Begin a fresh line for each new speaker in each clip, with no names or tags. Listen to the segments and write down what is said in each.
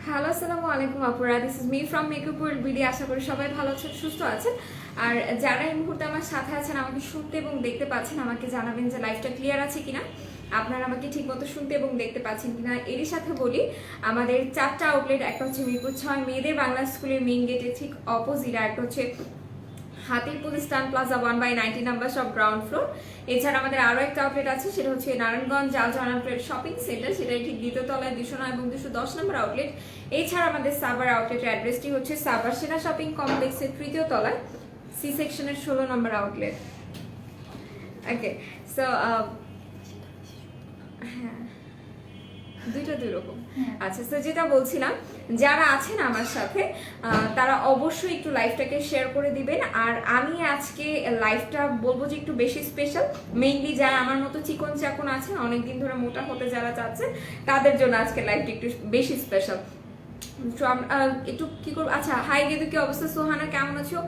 Hello, আসসালামু আলাইকুম আপুরা। This is me from makeup world BD. আশা করি সবাই ভালো আছেন, সুস্থ আছেন। আর যারা এই মুহূর্তে আমার সাথে আছেন, আমাকে শুনতে এবং দেখতে পাচ্ছেন, আমাকে জানাবেন যে লাইফটা ক্লিয়ার আছে কিনা, আপনারা আমাকে ঠিকমতো শুনতে এবং দেখতে পাচ্ছেন কিনা। এরই সাথে বলি, আমাদের 4টা আউটলেট, একটা হচ্ছে মিরপুর 6 মেয়েদের বাংলা স্কুলের মেইন গেটে ঠিক অপোজিট, আর একটা হচ্ছে হাতিরপুল স্টান প্লাজা 1/90 নাম্বার সব গ্রাউন্ড ফ্লোর। এছাড়া আমাদের আরও একটা আউটলেট আছে, সেটা হচ্ছে নারায়ণগঞ্জ জালজনা শপিং সেন্টার, সেটা ঠিক দ্বিতীয় তলায় 209 এবং 210 নম্বর আউটলেট। এছাড়া আমাদের সাবার আউটলেটের অ্যাড্রেসটি হচ্ছে সাবার সেনা শপিং কমপ্লেক্সের তৃতীয় তলায় সি সেকশনের 16 নম্বর আউটলেট। ওকে, সো হ্যাঁ, দুইটা দুই রকম। আচ্ছা, তো যেটা বলছিলাম, যারা আছেন আমার সাথে তারা অবশ্যই একটু লাইফটাকে শেয়ার করে দিবেন। আর আমি আজকে লাইফটা বলবো যে একটু বেশি স্পেশাল, মেইনলি যারা আমার মতো চিকন চাকন আছেন, অনেকদিন ধরে মোটা হতে যারা চাচ্ছেন, তাদের জন্য আজকে লাইফটা একটু বেশি স্পেশাল। একটু কি করবো। আচ্ছা, হাই গেদু, কি অবস্থা? সোহানা কেমন আছো?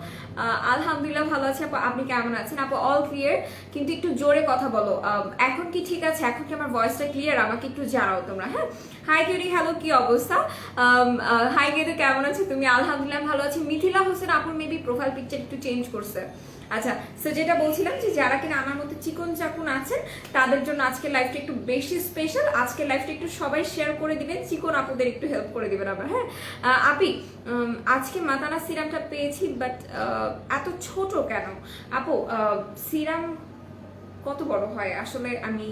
আলহামদুলিল্লাহ ভালো আছে আপু, আপনি কেমন আছেন? আপু অল ক্লিয়ার, কিন্তু একটু জোরে কথা বলো। এখন কি ঠিক আছে? এখন কি আমার ভয়েসটা ক্লিয়ার? আমাকে একটু জানাও তোমরা। হ্যাঁ, হাই কিউরি, হ্যালো, কি অবস্থা? হাই গেদু কেমন আছো তুমি? আলহামদুলিল্লাহ ভালো আছি। মিথিলা হোসেন আপুর মেবি প্রোফাইল পিকচার একটু চেঞ্জ করছে। আচ্ছা, সো যেটা বলছিলাম যে যারা কিনা আমার মতো চিকন চাকুন আছেন, তাদের জন্য আজকে লাইফটা একটু বেশি স্পেশাল। আজকে লাইফটা একটু সবাই শেয়ার করে দিবেন, চিকন আপুদের একটু হেল্প করে দিবেন আবার। হ্যাঁ আপি, আজকে মাতানা সিরামটা পেয়েছি, বাট এত ছোট কেন আপু? সিরাম কত বড় হয় আসলে আমি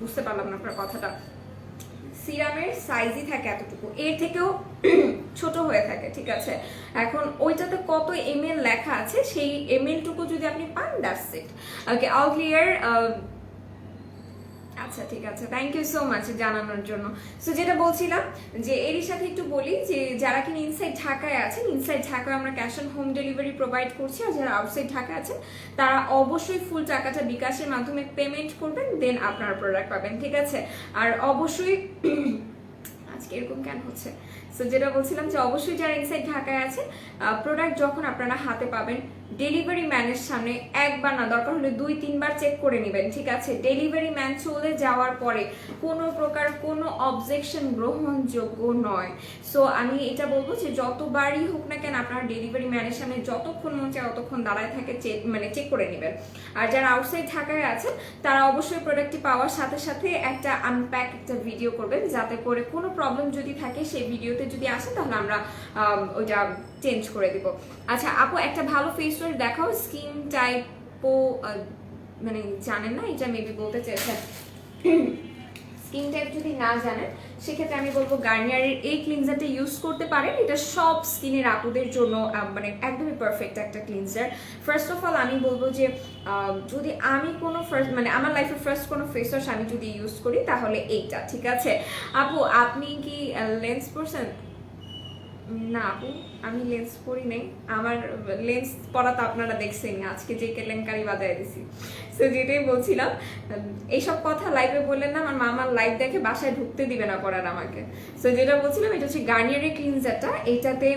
বুঝতে পারলাম না আপনার কথাটা। সিরামের সাইজই থাকে এতটুকু, এর থেকেও ছোট হয়ে থাকে, ঠিক আছে? এখন ওইটাতে কত এমএল লেখা আছে, সেই এমএল টুকু যদি আপনি পান, that's it. Okay, all clear. আচ্ছা, ঠিক আছে, থ্যাংক ইউ সো মাচ জানানোর জন্য। সো যেটা বলছিলাম, যে এরই সাথে একটু বলি যে যারা কিনা ইনসাইড ঢাকায় আছেন, ইনসাইড ঢাকায় আমরা cash on home delivery provide করছি। আর যারা আউটসাইড ঢাকা আছেন, তারা অবশ্যই ফুল টাকাটা বিকাশের মাধ্যমে পেমেন্ট করবেন, দেন আপনারা প্রোডাক্ট পাবেন, ঠিক আছে? আর অবশ্যই আজকে এরকম কেন হচ্ছে? সো যেটা বলছিলাম যে অবশ্যই যারা ইনসাইড ঢাকায় আছেন, প্রোডাক্ট যখন আপনারা হাতে পাবেন, ডেলিভারি ম্যানের সামনে একবার না, দরকার হলে 2-3 বার চেক করে নেবেন, ঠিক আছে? ডেলিভারি ম্যান চলে যাওয়ার পরে কোনো প্রকার কোনো অবজেকশন গ্রহণযোগ্য নয়। সো আমি এটা বলবো যে যতবারই হোক না কেন, আপনারা ডেলিভারি ম্যানের সামনে যতক্ষণ মন চায় ততক্ষণ দাঁড়ায় থাকে, চেক করে নেবেন। আর যারা আউটসাইড ঢাকায় আছেন, তারা অবশ্যই প্রোডাক্টটি পাওয়ার সাথে সাথে একটা আনপ্যাক একটা ভিডিও করবেন, যাতে করে কোনো প্রবলেম যদি থাকে সেই ভিডিওতে যদি আসে, তাহলে আমরা ওইটা চেঞ্জ করে দিব। আচ্ছা আপু, একটা ভালো ফেস ওয়াশ দেখাও। স্কিন টাইপও মানে জানেন না, এটা মেবি বলতে চেয়েছেন। স্কিন টাইপ যদি না জানেন, সেক্ষেত্রে আমি বলবো গার্নিয়ারের এই ক্লিনজারটা ইউজ করতে পারেন। এটা সব স্কিনের আপুদের জন্য মানে একদমই পারফেক্ট একটা ক্লিনজার। ফার্স্ট অফ অল আমি বলবো যে যদি আমি কোনো মানে আমার লাইফের ফার্স্ট কোনো ফেস ওয়াশ আমি যদি ইউজ করি, তাহলে এইটা, ঠিক আছে? আপু আপনি কি লেন্স পরছেন? না আপু, আমি লেন্স পরি নাই। আমার লেন্স পরা তো আপনারা দেখছেন আজকে যে কেলেঙ্কারি বাজায় দিছি। সো যেটাই বলছিলাম, এইসব কথা লাইভে বললেন না, আমার মামার লাইভ দেখে বাসায় ঢুকতে দিবে না পড়ার আমাকে। সো যেটা বলছিলাম, এটা হচ্ছে গার্নিয়ারের ক্লিনজারটা। এইটাতে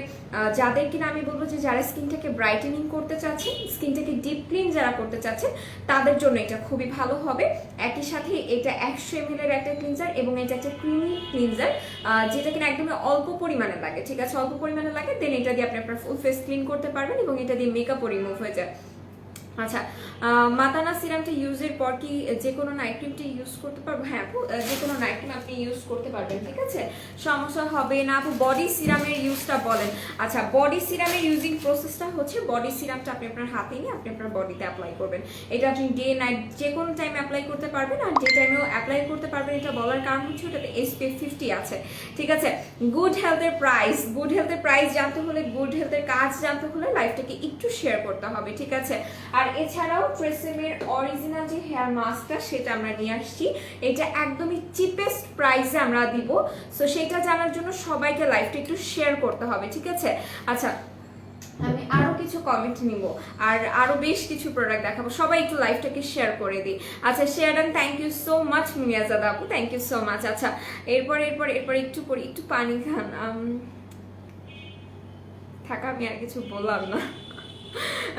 যাদের কিনা আমি বলবো যে যারা স্কিনটাকে ব্রাইটেনিং করতে চাচ্ছেন, স্কিনটাকে ডিপ ক্লিন যারা করতে চাচ্ছেন, তাদের জন্য এটা খুবই ভালো হবে। একই সাথে এটা 100 ml এর একটা ক্লিনজার, এবং এটা একটা ক্রিমি ক্লিনজার, যেটা কিনা একদমই অল্প পরিমাণে লাগে, ঠিক আছে? অল্প পরিমাণে লাগে, দেন এটা দিয়ে আপনি আপনার ফুল ফেস ক্লিন করতে পারবেন, এবং এটা দিয়ে মেকআপও রিমুভ হয়ে যায়। আচ্ছা, মাতানা সিরামটা ইউজের পর কি যে কোনো নাইট ক্রিমটা ইউজ করতে পারবো? হ্যাঁ আপু, যে কোনো নাইট ক্রিম আপনি ইউজ করতে পারবেন, ঠিক আছে? সমস্যা হবে না আপু। বডি সিরামের ইউজটা বলেন। আচ্ছা, বডি সিরামের ইউজিং প্রসেসটা হচ্ছে, বডি সিরামটা আপনি আপনার হাতে নিয়ে আপনি আপনার বডিতে অ্যাপ্লাই করবেন। এটা আপনি ডে নাইট যে কোনো টাইমে অ্যাপ্লাই করতে পারবেন, আর ডে টাইমেও অ্যাপ্লাই করতে পারবেন। এটা বলার কারণ হচ্ছে ওটাতে SPF 50 আছে, ঠিক আছে? গুড হেলথের প্রাইস জানতে হলে, গুড হেলথের কাজ জানতে হলে লাইফটাকে একটু শেয়ার করতে হবে, ঠিক আছে? আর এছাড়াও ট্রেসেমের অরিজিনাল যে হেয়ার মাস্কটা, সেটা আমরা নিয়ে আসছি। এটা একদমই চিপেস্ট প্রাইসে আমরা দিব। সো সেটা জানার জন্য সবাইকে লাইফটা একটু শেয়ার করতে হবে, ঠিক আছে? আচ্ছা, আমি আরো কিছু কমেন্ট নিব, আর আরো বেশ কিছু প্রোডাক্ট দেখাবো। সবাই একটু লাইফটাকে শেয়ার করে দিই। আচ্ছা, share done, thank you so much Miyazada আপু, থ্যাংক ইউ সো মাচ। আচ্ছা, এরপর একটু পরে একটু পানি খান। থাকা, আমি আর কিছু বললাম না।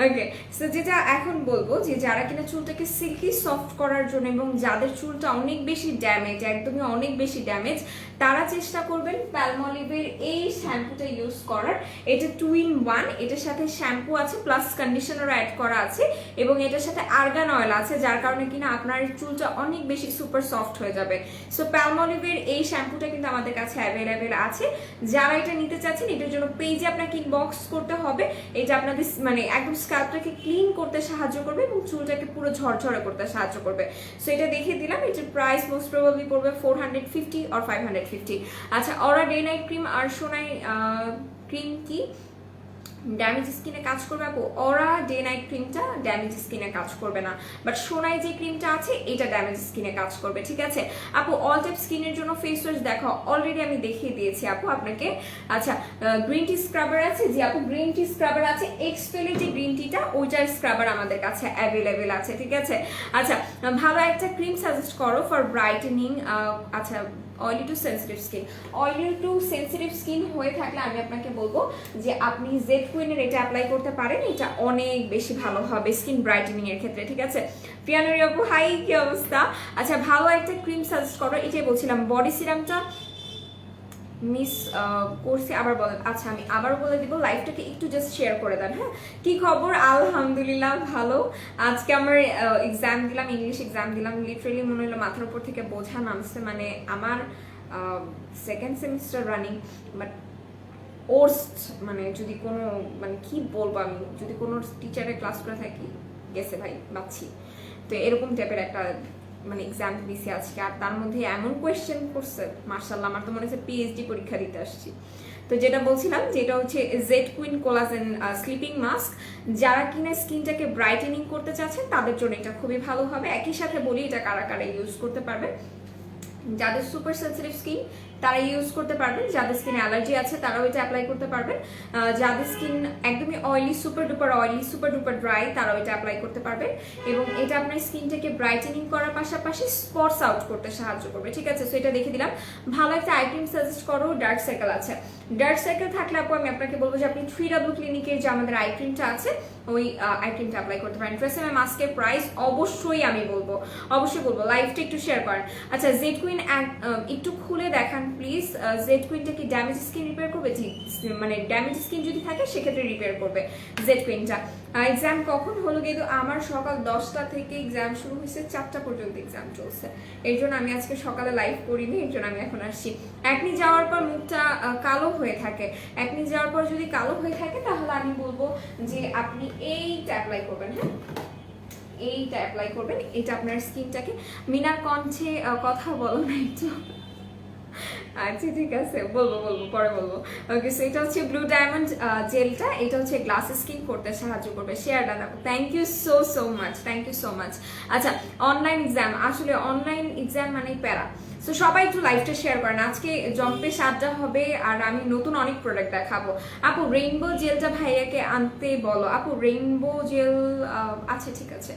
ওকে, সো যেটা এখন বলবো যে যারা কিনা চুলটাকে সিল্কি সফট করার জন্য এবং যাদের চুলটা অনেক বেশি ড্যামেজ, একদমই অনেক বেশি ড্যামেজ, তারা চেষ্টা করবেন প্যালমলিভের এই শ্যাম্পুটা ইউজ করার। এটা 2 in 1, এটার সাথে শ্যাম্পু আছে প্লাস কন্ডিশনার অ্যাড করা আছে এবং এটার সাথে আর্গান অয়েল আছে, যার কারণে কিনা আপনার চুলটা অনেক বেশি সুপার সফট হয়ে যাবে। সো প্যালমলিভের এই শ্যাম্পুটা কিন্তু আমাদের কাছে অ্যাভেলেবেল আছে। যারা এটা নিতে চাচ্ছেন এটার জন্য পেজে আপনাকে ইনবক্স করতে হবে। এটা আপনাদের মানে একদম স্ক্যাল্পটাকে ক্লিন করতে সাহায্য করবে এবং চুলটাকে পুরো ঝরঝরে করতে সাহায্য করবে। সো এটা দেখিয়ে দিলাম। এটার প্রাইস মোস্ট প্রবাবলি পড়বে 450 or 550। আচ্ছা, অরা ডে নাইট ক্রিম আর সোনাই ক্রিম কি ড্যামেজ স্কিনে কাজ করবে আপু? অরা ডে নাইট ক্রিমটা ড্যামেজ স্কিনে কাজ করবে না, বাট সোনাই যে ক্রিমটা আছে এটা ড্যামেজ স্কিনে কাজ করবে। ঠিক আছে আপু, অল টাইপ স্কিনের জন্য ফেস ওয়াশ দেখো, অলরেডি আমি দেখিয়ে দিয়েছি আপু আপনাকে। আচ্ছা, গ্রিন টি স্ক্রাবার আছে? জি আপু, গ্রিন টি স্ক্রাবার আছে। এক্সপেলের যে গ্রিন টিটা ওইটার স্ক্রাবার আমাদের কাছে অ্যাভেলেবেল আছে। ঠিক আছে, আচ্ছা ভালো একটা ক্রিম সাজেস্ট করো ফর ব্রাইটেনিং। আচ্ছা, oily two sensitive skin. Oily two sensitive skin হয়ে থাকলে আমি আপনাকে বলবো যে আপনি জেড কুইনের এটা অ্যাপ্লাই করতে পারেন, এটা অনেক বেশি ভালো হবে স্কিন ব্রাইটেনিং এর ক্ষেত্রে। ঠিক আছে, প্রিয়ানুরি আপু হাই, কি অবস্থা? আচ্ছা, ভালো একটা ক্রিম সাজেস্ট করো। এটাই বলছিলাম, বডি সিরামটা মিস করছি, আবার বলেন। আচ্ছা, আমি আবার বলে দিব, লাইভটাকে একটু জাস্ট শেয়ার করে দেন। হ্যাঁ, কি খবর? আলহামদুলিল্লাহ ভালো। আজকে আমার এক্সাম দিলাম, ইংলিশ এক্সাম দিলাম, লিটারেলি মনে হলো মাথার উপর থেকে বোঝা নামছে। মানে আমার second semester running, but worst, মানে যদি কোনো মানে কি বলবো, আমি যদি কোনো টিচারের ক্লাস করে থাকি গেছে ভাই বাচ্ছি, তো এরকম টাইপের একটা মানে এক্সাম দিছি আজকে। আর তার মধ্যে এমন কোয়েশ্চেন করছে, মার্শাল্লাহ, আমার তো মনে হচ্ছে পিএইচডি পরীক্ষা দিতে আসছি। তো যেটা বলছিলাম, যেটা হচ্ছে Z queen collagen sleeping mask. যারা কিনা স্কিনটাকে ব্রাইটেনিং করতে চাচ্ছেন তাদের জন্য এটা খুবই ভালো হবে। একই সাথে বলি, এটা কারা কারা ইউজ করতে পারবে? যাদের সুপার সেন্সিটিভ স্কিন তারা ইউজ করতে পারবেন, যাদের স্কিনে অ্যালার্জি আছে তারাও এটা অ্যাপ্লাই করতে পারবেন, যাদের স্কিন একদমই oily, super duper oily, super duper dry, তারাও এটা অ্যাপ্লাই করতে পারবেন। এবং এটা আপনার স্কিনটাকে ব্রাইটেনিং করার পাশাপাশি স্পটস আউট করতে সাহায্য করবে। ঠিক আছে, সো এটা দেখে দিলাম। ভালো একটা আই ক্রিম সাজেস্ট করো। ডার্ক সার্কেল আছে? ডার্ক সার্কেল থাকলে আপু আমি আপনাকে বলবো যে আপনি 3W ক্লিনিকের যে আমাদের আই ক্রিমটা আছে ওই আই ক্রিমটা অ্যাপ্লাই করতে পারেন। ট্রেসেমে মাস্কের প্রাইস অবশ্যই আমি বলবো, অবশ্যই বলবো, লাইভটা একটু শেয়ার করেন। আচ্ছা, জেড কুইন একটু খুলে দেখান প্লিজ। জেড কুইনটা কি ড্যামেজ স্কিন রিপেয়ার করবে? জি, মানে ড্যামেজ স্কিন যদি থাকে সেক্ষেত্রে রিপেয়ার করবে জেড কুইনটা। এক্সাম কখন হলো? কিন্তু আমার সকাল 10টা থেকে এক্সাম শুরু হয়েছে, 4টা পর্যন্ত এক্সাম চলছে। এর জন্য আমি আজকে সকালে লাইভ করিনি, এর জন্য আমি এখন আসছি। একনি যাওয়ার পর মুখটা কালো হয়ে থাকে, একনি যাওয়ার পর যদি কালো হয়ে থাকে তাহলে আমি বলবো যে আপনি এইটা অ্যাপ্লাই করবেন। হ্যাঁ, এইটা অ্যাপ্লাই করবেন, এটা আপনার স্কিনটাকে। মিনার কণ্ঠে কথা বলো না একটু? আচ্ছা ঠিক আছে, বলবো পরে বলবো। ওকে, সো এটা হচ্ছে ব্লু ডায়মন্ড জেলটা, এটা হচ্ছে গ্লাস স্কিন করতে সাহায্য করবে। শেয়ার ডান আপু, thank you so much, thank you so much. আচ্ছা, অনলাইন এক্সাম, আসলে অনলাইন এক্সাম মানে প্যারা। সো সবাই একটু লাইভটা শেয়ার করেন। আজকে জম্পে সাজা হবে আর আমি নতুন অনেক প্রোডাক্ট দেখাবো। আপু রেইনবো জেলটা ভাইয়াকে আনতে বলো। আপু রেইনবো জেল আচ্ছা ঠিক আছে।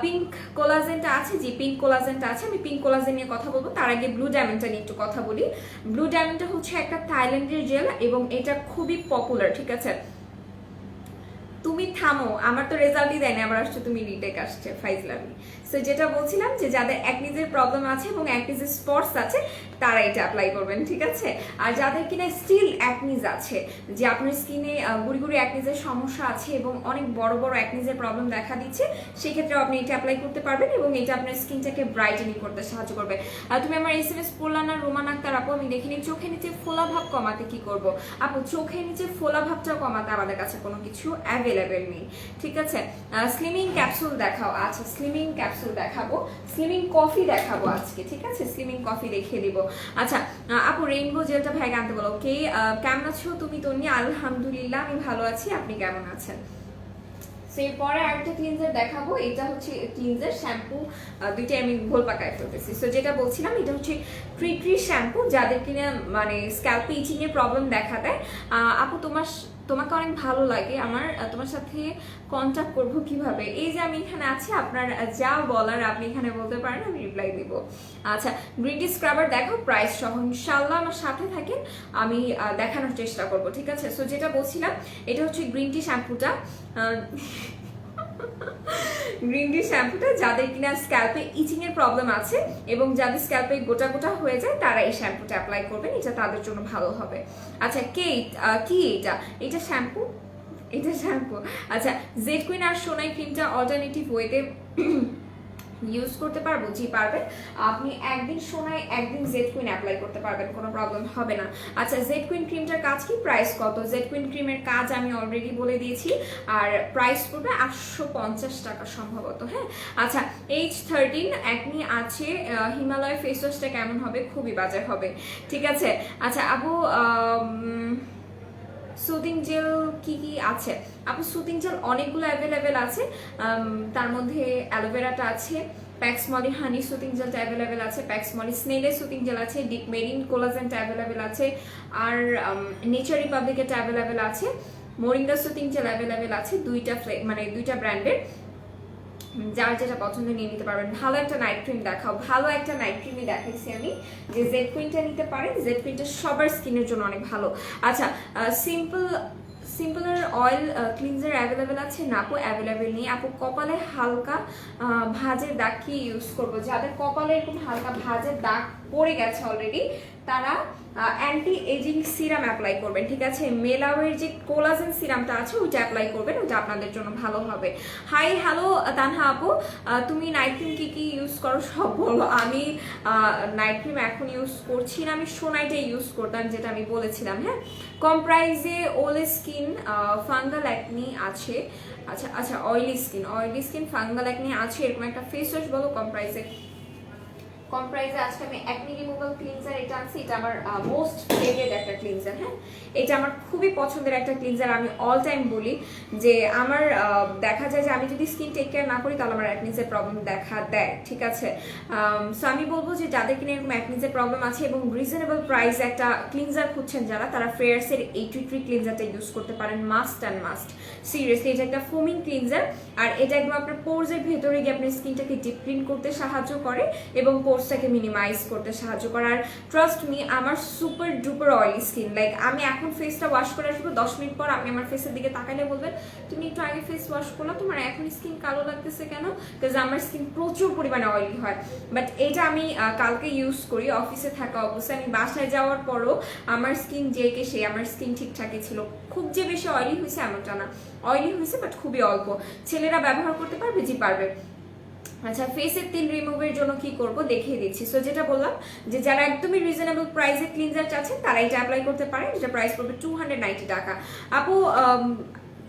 পিঙ্ক কোলাজেনটা আছে? জি, পিঙ্ক কোলাজেনটা আছে। আমি পিঙ্ক কোলাজেন নিয়ে কথা বলবো, তার আগে ব্লু ডায়মন্ডটা নিয়ে একটু কথা বলি। ব্লু ডায়মন্ডটা হচ্ছে একটা থাইল্যান্ডের জেল এবং এটা খুবই পপুলার। ঠিক আছে, তুমি থামো, আমার তো রেজাল্টই দেয়নি, আবার আসছে তুমি রিটেক আসছে, ফাইজলামি। সো যেটা বলছিলাম যে যাদের অ্যাকনিজের প্রবলেম আছে এবং অ্যাকনিজের স্পটস আছে তারা এটা অ্যাপ্লাই করবেন। ঠিক আছে, আর যাদের কিনা স্টিল অ্যাকনিজ আছে, যে আপনার স্কিনে গুড়ি গুড়ি অ্যাকনিজের সমস্যা আছে এবং অনেক বড় বড় অ্যাকনিজের প্রবলেম দেখা দিচ্ছে, সেক্ষেত্রেও আপনি এটা অ্যাপ্লাই করতে পারবেন এবং এটা আপনার স্কিনটাকে ব্রাইটেনিং করতে সাহায্য করবে। তুমি আমার SMS পড়লা না রোমান আক্তার আপু? আমি দেখিনি। চোখের নিচে ফোলা ভাব কমাতে কি করব? আপু চোখের নিচে ফোলা ভাবটা কমাতে আমাদের কাছে কোনো কিছু অ্যাভেলেবেল নেই। ঠিক আছে, স্লিমিং ক্যাপসুল দেখাও। আচ্ছা, স্লিমিং ক্যাপসুল দেখাবো, স্লিমিং কফি দেখাবো আজকে। ঠিক আছে, স্লিমিং কফি দেখিয়ে দিব। আচ্ছা আপু রেইনবো জেলটা ভাইকে আনতে বলো। ওকে, কেমন আছো তুমি তন্নি? আলহামদুলিল্লাহ আমি ভালো আছি, আপনি কেমন আছেন? এরপরে আরেকটা ক্লিনজার দেখাবো, এটা হচ্ছে ক্লিনজার শ্যাম্পু, দুইটাই আমি ভুল পাকায় ফেলতেছি। সো যেটা বলছিলাম, এটা হচ্ছে ট্রি শ্যাম্পু, যাদের কিনা মানে স্ক্যাল্পে ইচিং এর প্রবলেম দেখা দেয়। আপু তোমার তোমাকে অনেক ভালো লাগে আমার, তোমার সাথে কন্ট্যাক্ট করব কিভাবে? এই যে আমি এখানে আছি, আপনার যা বলার আপনি এখানে বলতে পারেন, আমি রিপ্লাই দিব। আচ্ছা, গ্রিন টি স্ক্রাবার দেখো প্রাইস সহ, ইনশাল্লাহ আমার সাথে থাকেন, আমি দেখানোর চেষ্টা করব, ঠিক আছে? সো যেটা বলছিলাম, এটা হচ্ছে গ্রিন টি শ্যাম্পুটা। গ্রিন টি শ্যাম্পুটা যাদের কিনা স্ক্যাল্পে ইচিং এর প্রবলেম আছে এবং যাদের স্ক্যাল্পে গোটা গোটা হয়ে যায়, তারা এই শ্যাম্পুটা অ্যাপ্লাই করবেন, এটা তাদের জন্য ভালো হবে। আচ্ছা, কি এটা শ্যাম্পু, এটা শ্যাম্পু। আচ্ছা, জেড কুইন আর সোনাই ক্রিমটা অল্টারনেটিভ ওয়েতে ইউজ করতে পারবো? জি পারবেন। আপনি একদিন সোনায় একদিন জেড কুইন অ্যাপ্লাই করতে পারবেন, কোনো প্রবলেম হবে না। আচ্ছা, জেড কুইন ক্রিমটার কাজ কি, প্রাইস কত? জেড কুইন ক্রিমের কাজ আমি অলরেডি বলে দিয়েছি, আর প্রাইস পড়বে 850 টাকা সম্ভবত, হ্যাঁ। আচ্ছা, H13 একনি আছে, হিমালয় ফেস ওয়াশটা কেমন হবে? খুবই বাজে হবে, ঠিক আছে। আচ্ছা আপু, সুদিং জেল কি কি আছে? আপু সুদিং জেল অনেকগুলো অ্যাভেলেবেল আছে, তার মধ্যে অ্যালোভেরাটা আছে, প্যাক্সমলি হানি সুদিং জেলটা অ্যাভেলেবেল আছে, প্যাক্সমলি স্নেলের সুদিং জেল আছে, ডিপ মেরিন কোলাজেনটা অ্যাভেলেবেল আছে, আর নেচার রিপাবলিকেরটা অ্যাভেলেবেল আছে, মোরিঙ্গা সুদিং জেল অ্যাভেলেবেল আছে, দুইটা ব্র্যান্ডের, যার যেটা পছন্দ নিয়ে নিতে পারবেন। ভালো একটা নাইট ক্রিম দেখাও, ভালো একটা নাইট ক্রিমই দেখাইছি আমি, যে জেড কুইনটা নিতে পারেন, জেড কুইনটা সবার স্কিনের জন্য অনেক ভালো। আচ্ছা, সিম্পলের অয়েল ক্লিনজার অ্যাভেলেবেল আছে না আপু? অ্যাভেলেবেল নেই আপু। কপালে হালকা ভাঁজের দাগ কি ইউজ করবো? যাদের কপালে এরকম হালকা ভাঁজের দাগ পড়ে গেছে অলরেডি, তারা অ্যান্টি এজিং সিরাম অ্যাপ্লাই করবেন, ঠিক আছে? মেলাওয়ের যে কোলাজেন সিরামটা আছে ওইটা অ্যাপ্লাই করবেন, ওটা আপনাদের জন্য ভালো হবে। হাই হ্যালো তানহা আপু, তুমি নাইট ক্রিম কি কি ইউজ করো সব বলো। আমি নাইট ক্রিম এখন ইউজ করছি না, আমি সোনাইটা ইউজ করতাম, যেটা আমি বলেছিলাম, হ্যাঁ। কম প্রাইসে ওলে স্কিন ফাঙ্গাল অ্যাকনি আছে। আচ্ছা, অয়েলি স্কিন ফাঙ্গাল অ্যাকনি আছে, এরকম একটা ফেস ওয়াশ বলো কম প্রাইসে। আজকে আমি অ্যাকনি রিমুভাল ক্লিনজার এটা আনছি, এটা আমার মোস্ট ফেভারিট একটা ক্লিনজার, হ্যাঁ। এটা আমার খুবই পছন্দের একটা ক্লিনজার, আমি অল টাইম বলি যে আমার দেখা যায় যে আমি যদি স্কিন টেক কেয়ার না করি তাহলে আমার অ্যাকনিজের প্রবলেম দেখা দেয়, ঠিক আছে? সো আমি বলবো যে যাদের কিনা এরকম অ্যাকনিজের প্রবলেম আছে এবং রিজনেবল প্রাইসে একটা ক্লিনজার খুঁজছেন যারা, তারা ফ্রেয়ার্সের 83 ক্লিনজারটা ইউজ করতে পারেন, মাস্ট অ্যান্ড মাস্ট। সিরিয়াসলি, এটা একটা ফোমিং ক্লিনজার, আর এটা একদম আপনার পোরসের ভেতরে গিয়ে আপনার স্কিনটাকে ডিপ ক্লিন করতে সাহায্য করে এবং পোরসটাকে মিনিমাইজ করতে সাহায্য করে। আর ট্রাস্ট মি, আমার super duper oily skin, like আমি এখন ফেসটা ওয়াশ করে আসবো, 10 মিনিট পর আপনি আমার ফেসের দিকে তাকালে বলবেন তুমি একটু আগে ফেস ওয়াশ করলো, তোমার এখন স্কিন কালো লাগতেছে কেন? বিকজ আমার স্কিন প্রচুর পরিমাণে অয়েলি হয়। বাট এটা আমি কালকে ইউজ করি অফিসে থাকা অবস্থায়, আমি বাসায় যাওয়ার পরও আমার স্কিন আমার স্কিন ঠিকঠাকই ছিল। খুব যে বেশি অয়েলি হয়েছে এমনটা না, অয়েলি হয়েছে বাট খুবই অল্প। ছেলেরা ব্যবহার করতে পারবে? জি পারবে। আচ্ছা, ফেসের তিল রিমুভের জন্য কি করব দেখিয়ে দিচ্ছি। সো যেটা বললাম যে যারা একদমই রিজনেবল প্রাইসে ক্লিনজার চাচ্ছেন তারা এটা অ্যাপ্লাই করতে পারেন, যেটা প্রাইস পড়বে 290 টাকা। আপু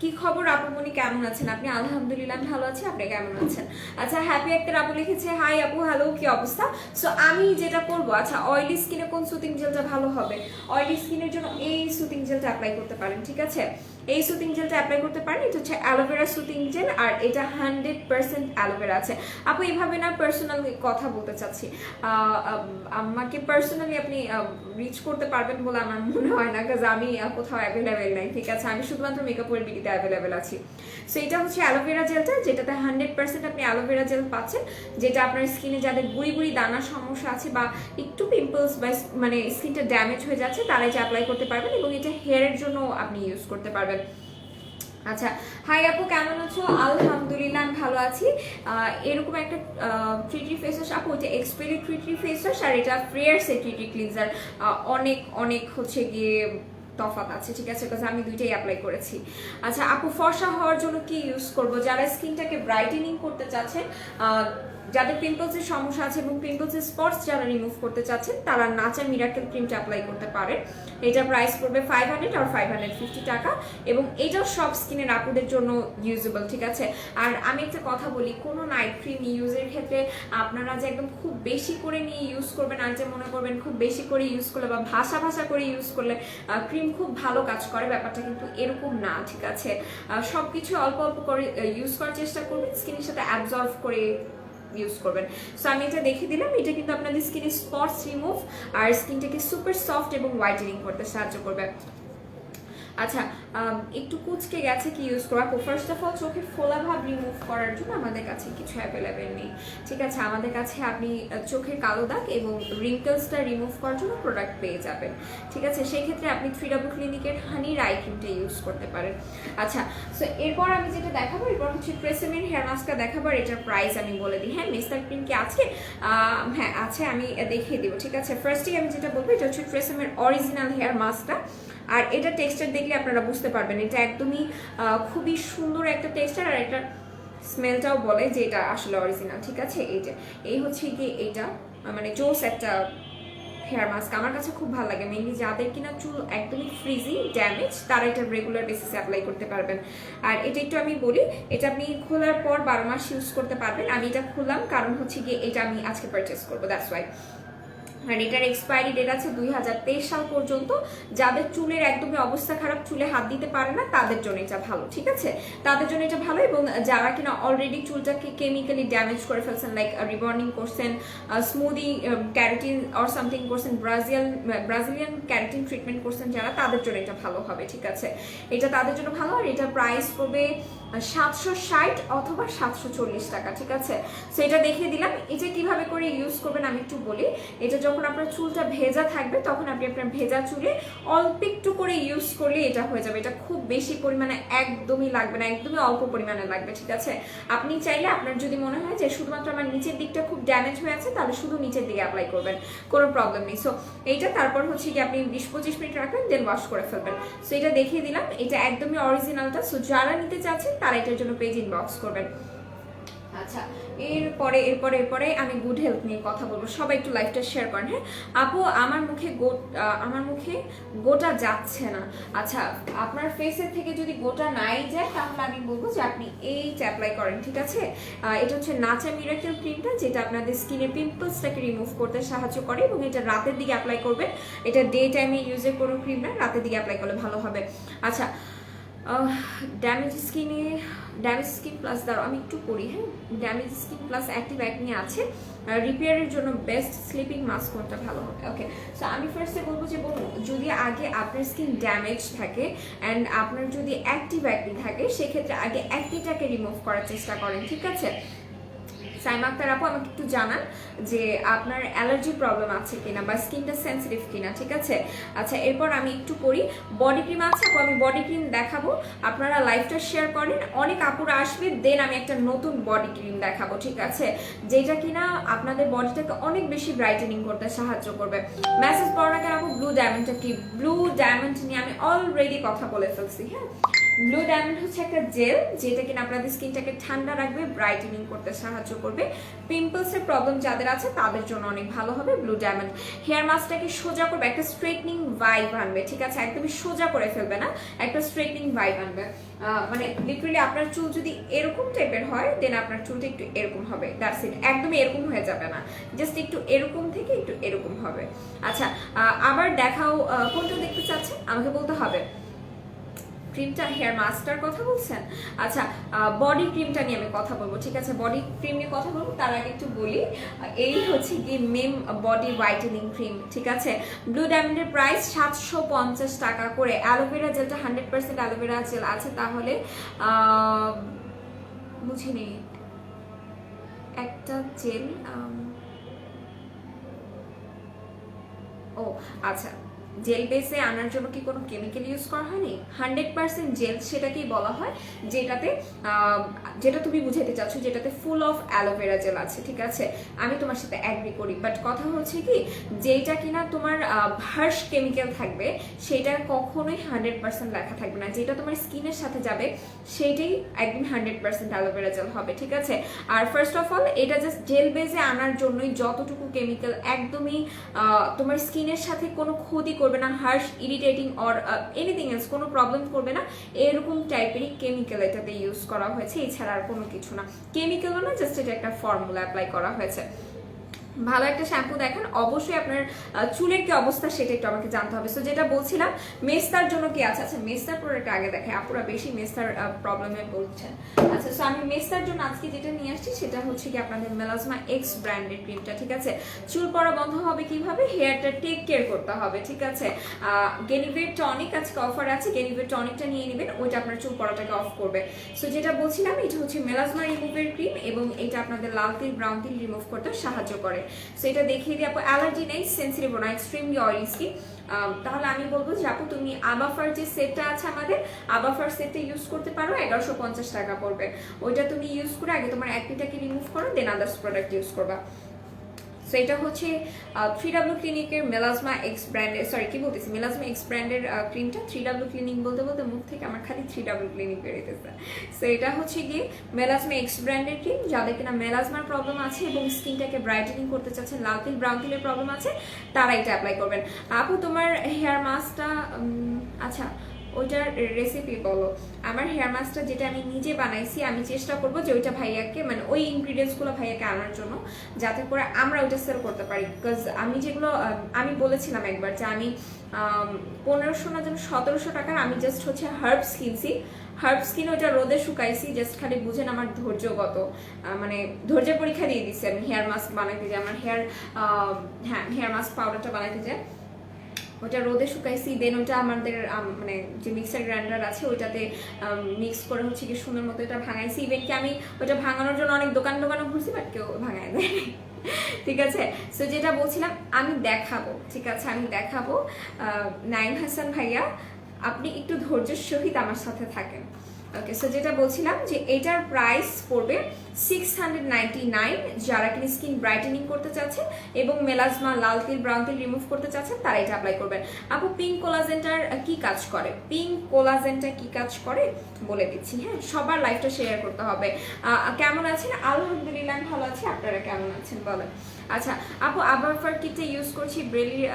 কি খবর আপু মনি, কেমন আছেন আপনি? আলহামদুলিল্লাহ ভালো আছি, আপনি কেমন আছেন? আচ্ছা, হ্যাপি একটা আপু লিখেছে, হাই আপু, হ্যালো, কি অবস্থা? সো আমি যেটা করবো, আচ্ছা অয়েলি স্কিনে কোন সুতিং জেলটা ভালো হবে? অয়েলি স্কিনের জন্য এই সুতিং জেলটা অ্যাপ্লাই করতে পারেন, ঠিক আছে? এই সুতিং জেলটা অ্যাপ্লাই করতে পারেন, এটা হচ্ছে অ্যালোভেরা সুতিং জেল, আর এটা 100% অ্যালোভেরা আছে। আপু এইভাবে না পার্সোনাল কথা বলতে চাচ্ছি, আমাকে পার্সোনালি আপনি রিচ করতে পারবেন বলে আমার মনে হয় না, কারণ আমি কোথাও অ্যাভেলেবেল নাই, ঠিক আছে? আমি শুধুমাত্র মেকআপের বিডিতে অ্যাভেলেবেল আছি। সো এটা হচ্ছে অ্যালোভেরা জেলটা, যেটাতে 100% আপনি অ্যালোভেরা জেল পাচ্ছেন, যেটা আপনার স্কিনে যাদের গুড়ি গুড়ি দানার সমস্যা আছে বা একটু পিম্পলস বা মানে স্কিনটা ড্যামেজ হয়ে যাচ্ছে, তারা এটা অ্যাপ্লাই করতে পারবেন এবং এটা হেয়ারের জন্য আপনি ইউজ করতে পারবেন। আচ্ছা, হাই আপু, কেমন আছো? আলহামদুলিল্লাহ আমি ভালো আছি। এরকম একটা ট্রিটি ফেস ওয়াশ আপু, এটা এক্সপেরি ট্রিটি ফেস ওয়াশ, আর এটা ফ্রেয়ার্সের ট্রিটি ক্লিনজার, অনেক অনেক হচ্ছে গিয়ে তফাৎ আছে, ঠিক আছে? বিকজ আমি দুইটাই অ্যাপ্লাই করেছি। আচ্ছা আপু, ফর্সা হওয়ার জন্য কি ইউজ করব? যারা স্কিনটাকে ব্রাইটেনিং করতে চাচ্ছেন, যাদের পিম্পলসের সমস্যা আছে এবং পিম্পলসের স্পটস যারা রিমুভ করতে চাচ্ছেন, তারা নাচা মিরাকেল ক্রিমটা অ্যাপ্লাই করতে পারেন। এটার প্রাইস পড়বে 500 আর 550 টাকা, এবং এটাও সব স্কিনের আপুদের জন্য ইউজেবল, ঠিক আছে? আর আমি একটা কথা বলি, কোনো নাইট ক্রিম ইউজের ক্ষেত্রে আপনারা যে একদম খুব বেশি করে নিয়ে ইউজ করবেন আর যে মনে করবেন খুব বেশি করে ইউজ করলে বা ভাষা করে ইউজ করলে ক্রিম খুব ভালো কাজ করে, ব্যাপারটা কিন্তু এরকম না, ঠিক আছে? সবকিছু অল্প অল্প করে ইউজ করার চেষ্টা করবেন, স্কিনের সাথে অ্যাবজর্ব করে ইউজ করবেন। সো আমি এটা দেখে দিলাম, এটা কিন্তু আপনাদের স্কিনের স্পটস রিমুভ আর স্কিনটাকে সুপার সফট এবং হোয়াইটেনিং করতে সাহায্য করবে। আচ্ছা, একটু কুচকে গেছে, কি ইউজ করবো? ফার্স্ট অফ অল চোখের ফোলা ভাব রিমুভ করার জন্য আমাদের কাছে কিছু অ্যাভেলেবেল নেই, ঠিক আছে? আমাদের কাছে আপনি চোখের কালো দাগ এবং রিঙ্কেলসটা রিমুভ করার জন্য প্রোডাক্ট পেয়ে যাবেন, ঠিক আছে? সেই ক্ষেত্রে আপনি 3W ক্লিনিকের হানির আই ক্রিমটা ইউজ করতে পারেন। আচ্ছা, সো এরপর আমি যেটা দেখাবো, এরপর হচ্ছে ট্রেসেমের হেয়ার মাস্কটা দেখাবো। আর এটার প্রাইস আমি বলে দিই। হ্যাঁ, মিস্টার ক্রিম কি আছে? হ্যাঁ আছে, আমি দেখিয়ে দিব, ঠিক আছে? ফার্স্টেই আমি যেটা বলবো, এটা হচ্ছে ট্রেসেমের অরিজিনাল হেয়ার মাস্কটা। আর এটা টেক্সচার দেখলে আপনারা বুঝতে পারবেন এটা একদমই খুবই সুন্দর একটা টেক্সচার। আর এটা স্মেলটাও বলে যে এটা আসলে অরিজিনাল, ঠিক আছে? এই হচ্ছে গিয়ে এইটা মানে জোস একটা হেয়ার মাস্ক, আমার কাছে খুব ভালো লাগে। মেনলি যাদের কিনা চুল একদমই ফ্রিজি ড্যামেজ, তারা এটা রেগুলার বেসিসে অ্যাপ্লাই করতে পারবেন। আর এটা একটু আমি বলি, এটা আপনি খোলার পর 12 মাস ইউজ করতে পারবেন। আমি এটা খুললাম কারণ হচ্ছে গিয়ে এটা আমি আজকে পারচেস করবো, দ্যাটস ওয়াই। আর এটার এক্সপায়ারি ডেট আছে 2023 সাল পর্যন্ত। যাদের চুলের একদমই অবস্থা খারাপ, চুলে হাত দিতে পারে না, তাদের জন্য এটা ভালো, ঠিক আছে? তাদের জন্য এটা ভালো। এবং যারা কিনা অলরেডি চুলটাকে কেমিক্যালি ড্যামেজ করে ফেলছেন, লাইক রিবর্নিং করছেন, স্মুদি ক্যারাটিন অর সামথিং করছেন, ব্রাজিলিয়ান ক্যারাটিন ট্রিটমেন্ট করছেন যারা, তাদের জন্য এটা ভালো হবে, ঠিক আছে? এটা তাদের জন্য ভালো। আর এটা প্রাইস পড়বে 760 অথবা 740 টাকা, ঠিক আছে? সো এটা দেখিয়ে দিলাম। এটা কিভাবে করে ইউজ করবেন আমি একটু বলি। এটা যখন আপনার চুলটা ভেজা থাকবে, তখন আপনি আপনার ভেজা চুলে অল্প একটু করে ইউজ করলে এটা হয়ে যাবে। এটা খুব বেশি পরিমাণে একদমই লাগবে না, একদমই অল্প পরিমাণে লাগবে, ঠিক আছে? আপনি চাইলে আপনার যদি মনে হয় যে শুধুমাত্র আমার নিচের দিকটা খুব ড্যামেজ হয়ে আছে, তাহলে শুধু নিচের দিকে অ্যাপ্লাই করবেন, কোনো প্রবলেম নেই। সো এইটা তারপর হচ্ছে কি আপনি 20-25 মিনিট রাখবেন, দেন ওয়াশ করে ফেলবেন। সো এটা দেখিয়ে দিলাম, এটা একদমই অরিজিনালটা। সো যারা নিতে চাচ্ছেন তারা এটার জন্য পেজ ইনবক্স করবেন। আচ্ছা, এরপরে আমি গুড হেলথ নিয়ে কথা বলবো। সবাই একটু লাইফটা শেয়ার করেন। হ্যাঁ আপু, আমার মুখে গোটা যাচ্ছে না। আচ্ছা, আপনার ফেসের থেকে যদি গোটা নাই যায়, তাহলে আমি বলবো যে আপনি এইটা অ্যাপ্লাই করেন, ঠিক আছে? এটা হচ্ছে নাচা মিরাকেল ক্রিমটা, যেটা আপনাদের স্কিনের পিম্পলসটাকে রিমুভ করতে সাহায্য করে। এবং এটা রাতের দিকে অ্যাপ্লাই করবেন। এটা ডে টাইমে ইউজের কোনো ক্রিম না, রাতের দিকে অ্যাপ্লাই করলে ভালো হবে। আচ্ছা, ড্যামেজ স্কিন প্লাস দাঁড়ো আমি একটু পড়ি। হ্যাঁ, damage skin plus active acne আছে। রিপেয়ারের জন্য বেস্ট স্লিপিং মাস্ক কোনটা ভালো হবে? ওকে, সো আমি ফার্স্টে বলবো যে যদি আগে আপনার স্কিন ড্যামেজ থাকে অ্যান্ড আপনার যদি অ্যাক্টিভ অ্যাকনি থাকে, সেক্ষেত্রে আগে অ্যাকনিটাকে রিমুভ করার চেষ্টা করেন, ঠিক আছে? সাইমা আক্তার আপু, আমাকে একটু জানান যে আপনার অ্যালার্জি প্রবলেম আছে কিনা বা স্কিনটা সেন্সিটিভ কিনা, ঠিক আছে? আচ্ছা, এরপর আমি একটু করি বডি ক্রিম আছে আপু, আমি বডি ক্রিম দেখাবো, আপনারা লাইভটা শেয়ার করেন। অনেক আপুরা আসবে, দেন আমি একটা নতুন বডি ক্রিম দেখাবো, ঠিক আছে? যেটা কিনা আপনাদের বডিটাকে অনেক বেশি ব্রাইটেনিং করতে সাহায্য করবে। মেসেজ পড়া কেন আপু? ব্লু ডায়মন্ডটা কি? ব্লু ডায়মন্ড নিয়ে আমি অলরেডি কথা বলে ফেলছি। হ্যাঁ, ব্লু ডায়মন্ড হচ্ছে একটা জেল, যেটা কিনা আপনাদের স্কিনটাকে ঠান্ডা রাখবে, ব্রাইটেনিং করতে সাহায্য করবে। পিম্পলসের প্রবলেম যাদের আছে তাদের জন্য অনেক ভালো হবে ব্লু ডায়মন্ড। হেয়ার মাস্কটাকে সোজা করবে, একটা স্ট্রেটনিং ভাইব আনবে, ঠিক আছে? একদমই সোজা করে ফেলবে না, একটা স্ট্রেটনিং ভাইব আনবে। মানে লিটারালি আপনার চুল যদি এরকম টাইপের হয়, দেন আপনার চুলটা একটু এরকম হবে, দ্যাটস ইট। একদমই এরকম হয়ে যাবে না, জাস্ট একটু এরকম থেকে একটু এরকম হবে। আচ্ছা, আবার দেখাও, কোনটা দেখতে চাচ্ছেন আমাকে বলতে হবে। ক্রিমটা, হেয়ার মাস্কটার কথা বলছেন? আচ্ছা, বডি ক্রিমটা নিয়ে আমি কথা বলবো, ঠিক আছে? বডি ক্রিম নিয়ে কথা বলবো, তার আগে একটু বলি, এই হচ্ছে কি মেম বডি হোয়াইটেনিং ক্রিম, ঠিক আছে? ব্লু ডায়মন্ডের প্রাইস 750 টাকা করে। অ্যালোভেরা জেলটা 100% অ্যালোভেরা জেল আছে, তাহলে বুঝিনি একটা জেল। ও আচ্ছা, জেল বেসে আনার জন্য কি কোনো কেমিক্যাল ইউজ করা হয়নি? 100% জেল সেটাকেই বলা হয়, যেটা তুমি বুঝাতে চাচ্ছ, যেটাতে ফুল অফ অ্যালোভেরা জেল আছে, ঠিক আছে? আমি তোমার সাথে অ্যাগ্রি করি, বাট কথা হচ্ছে কি, যেটা কিনা তোমার হার্শ কেমিক্যাল থাকবে, সেটা কখনোই 100% লেখা থাকবে না। যেটা তোমার স্কিনের সাথে যাবে, সেইটাই একদম 100% অ্যালোভেরা জেল হবে, ঠিক আছে? আর ফার্স্ট অফ অল, এটা জাস্ট জেল বেসে আনার জন্যই যতটুকু কেমিক্যাল, একদমই তোমার স্কিনের সাথে কোনো ক্ষতি করবে না, harsh, irritating or anything else কোনো প্রবলেম করবে না, এরকম টাইপেরই কেমিক্যাল এটাতে ইউজ করা হয়েছে, এছাড়া আর কোনো কিছু না। কেমিক্যালও না, জাস্ট এটা একটা ফর্মুলা অ্যাপ্লাই করা হয়েছে। ভালো একটা শ্যাম্পু দেখেন। অবশ্যই আপনার চুলের কি অবস্থা সেটা একটু আমাকে জানতে হবে। সো যেটা বলছিলাম মেস্তার জন্য কি আছে, আচ্ছা মেস্তার প্রোডাক্ট আগে দেখে, আপুরা বেশি মেস্তার প্রবলেমে বলছেন। আচ্ছা সো আমি মেস্তার জন্য আজকে যেটা নিয়ে আসছি সেটা হচ্ছে কি আপনাদের মেলাজমা এক্স ব্র্যান্ডের ক্রিমটা, ঠিক আছে। চুল পড়া বন্ধ হবে কিভাবে, হেয়ারটা টেক কেয়ার করতে হবে, ঠিক আছে। গেনিভের টনিক আজকে অফার আছে, গেনিভের টনিকটা নিয়ে নেবেন, ওইটা আপনার চুল পড়াটাকে অফ করবে। সো যেটা বলছিলাম এটা হচ্ছে মেলাজমা রিমুভের ক্রিম এবং এটা আপনাদের লাল তিল ব্রাউন তিল রিমুভ করতে সাহায্য করে। সো এটা দেখিয়ে দিই আপু, অ্যালার্জি নেই, সেন্সিটিভ না, এক্সট্রিমলি অয়েলি স্কিন। তাহলে আমি বলবো যে আপু তুমি আবাফার যে সেটটা আছে আমাদের, আবাফার সেটটা ইউজ করতে পারো, 1150 টাকা পড়বে। ওইটা তুমি ইউজ করে আগে তোমার অ্যাকনিটাকে রিমুভ করো, দেন আদার্স প্রোডাক্ট ইউজ করবা। সো এটা হচ্ছে 3W ক্লিনিকের মেলাজমা এক্স ব্র্যান্ডের, সরি কি বলতেছি, মেলাজমা এক্স ব্র্যান্ডের ক্রিমটা। 3W ক্লিনিক বলতে বলতে মুখ থেকে আমার খালি 3W ক্লিনিক বেরোতেছে। সো এটা হচ্ছে গিয়ে মেলাজমা এক্স ব্র্যান্ডের ক্রিম, যাদের কিনা মেলাজমার প্রবলেম আছে এবং স্কিনটাকে ব্রাইটেনিং করতে চাচ্ছেন, লাল তিল ব্রাউন তিলের প্রবলেম আছে, তারা এটা অ্যাপ্লাই করবেন। আপু তোমার হেয়ার মাস্কটা, আচ্ছা ওইটার রেসিপি বলো। আমার হেয়ার মাস্কটা যেটা আমি নিজে বানাইছি, আমি চেষ্টা করবো যে ওইটা ভাইয়াকে, মানে ওই ইনগ্রিডিয়েন্টসগুলো ভাইয়াকে আনার জন্য, যাতে করে আমরা ওইটা সেল করতে পারি। বিকজ আমি যেগুলো আমি বলেছিলাম একবার যে আমি 1500 না যেন 1700 টাকার আমি জাস্ট হচ্ছে হার্বস কিনছি। হার্ব স্কিন ওইটা রোদে শুকাইছি, জাস্ট খালি বুঝেন আমার ধৈর্য কত, মানে ধৈর্যের পরীক্ষা দিয়ে দিচ্ছি আমি হেয়ার মাস্ক বানাইতে যে আমার হেয়ার মাস্ক পাউডারটা বানাইতে যায়, ওটা রোদে শুকাইছি, দেন ওটা আমাদের মানে যে মিক্সার গ্রাইন্ডার আছে ওইটাতে মিক্স করে হচ্ছে কি সুন্দর মতো এটা ভাঙাইছি। ইভেন কি আমি ওটা ভাঙানোর জন্য অনেক দোকান ঘুরছি, বাট কেউ ভাঙায় দেয়। ঠিক আছে, সো যেটা বলছিলাম আমি দেখাবো, ঠিক আছে আমি দেখাবো। নাইম হাসান ভাইয়া আপনি একটু ধৈর্যের সহিত আমার সাথে থাকেন। ওকে, সো যেটা বলছিলাম যে এটার প্রাইস পড়বে 699, যারা কিনা স্কিন ব্রাইটেনিং করতে চাচ্ছেন এবং মেলাজমা লাল তিল ব্রাউন তিল রিমুভ করতে চাচ্ছেন তারা এটা অ্যাপ্লাই করবেন। আপু পিঙ্ক কোলাজেনটার কি কাজ করে, পিঙ্ক কোলাজেনটা কি কাজ করে বলে দিচ্ছি, হ্যাঁ সবার লাইফটা শেয়ার করতে হবে। কেমন আছেন? আলহামদুলিল্লাহ ভালো আছি, আপনারা কেমন আছেন বলেন। আচ্ছা আপু আবারফার কিটটা ইউজ করছি, ব্রেলির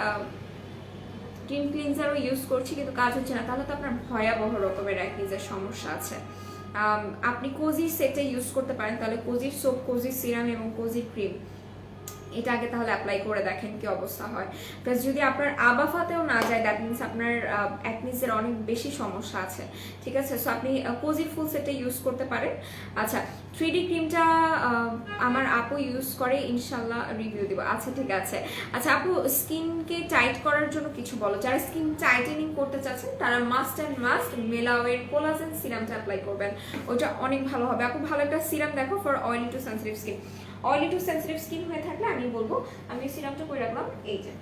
ক্রিম ক্লিনজারও ইউজ করছি, কিন্তু কাজ হচ্ছে না, তাহলে তো আপনার ভয়াবহ রকমের অ্যাকনিজের সমস্যা আছে। আপনি কোজির সেটটা ইউজ করতে পারেন, তাহলে কোজির সোপ, কোজির সিরাম এবং কোজির ক্রিম এটা আগে তাহলে অ্যাপ্লাই করে দেখেন কি অবস্থা হয়। প্লাস যদি আপনার আবাফাতেও না যায়, দ্যাট মিনস আপনার অ্যাকনিজের অনেক বেশি সমস্যা আছে, ঠিক আছে। সো আপনি কোজির ফুল সেটটা ইউজ করতে পারেন। আচ্ছা 3D ক্রিমটা আমার আপু ইউজ করে, ইনশাল্লাহ রিভিউ দিব। আচ্ছা ঠিক আছে। আচ্ছা আপু স্কিনকে টাইট করার জন্য কিছু বলো। যারা স্কিন টাইটেনিং করতে চাচ্ছেন তারা মাস্ট অ্যান্ড মাস্ট মেলাওয়ের কোলাজেন সিরামটা অ্যাপ্লাই করবেন, ওইটা অনেক ভালো হবে। আপু ভালো একটা সিরাম দেখো for oily two sensitive skin. Oily two sensitive skin হয়ে থাকলে আমি বলবো, আমি সিরামটা করে রাখলাম, এই যে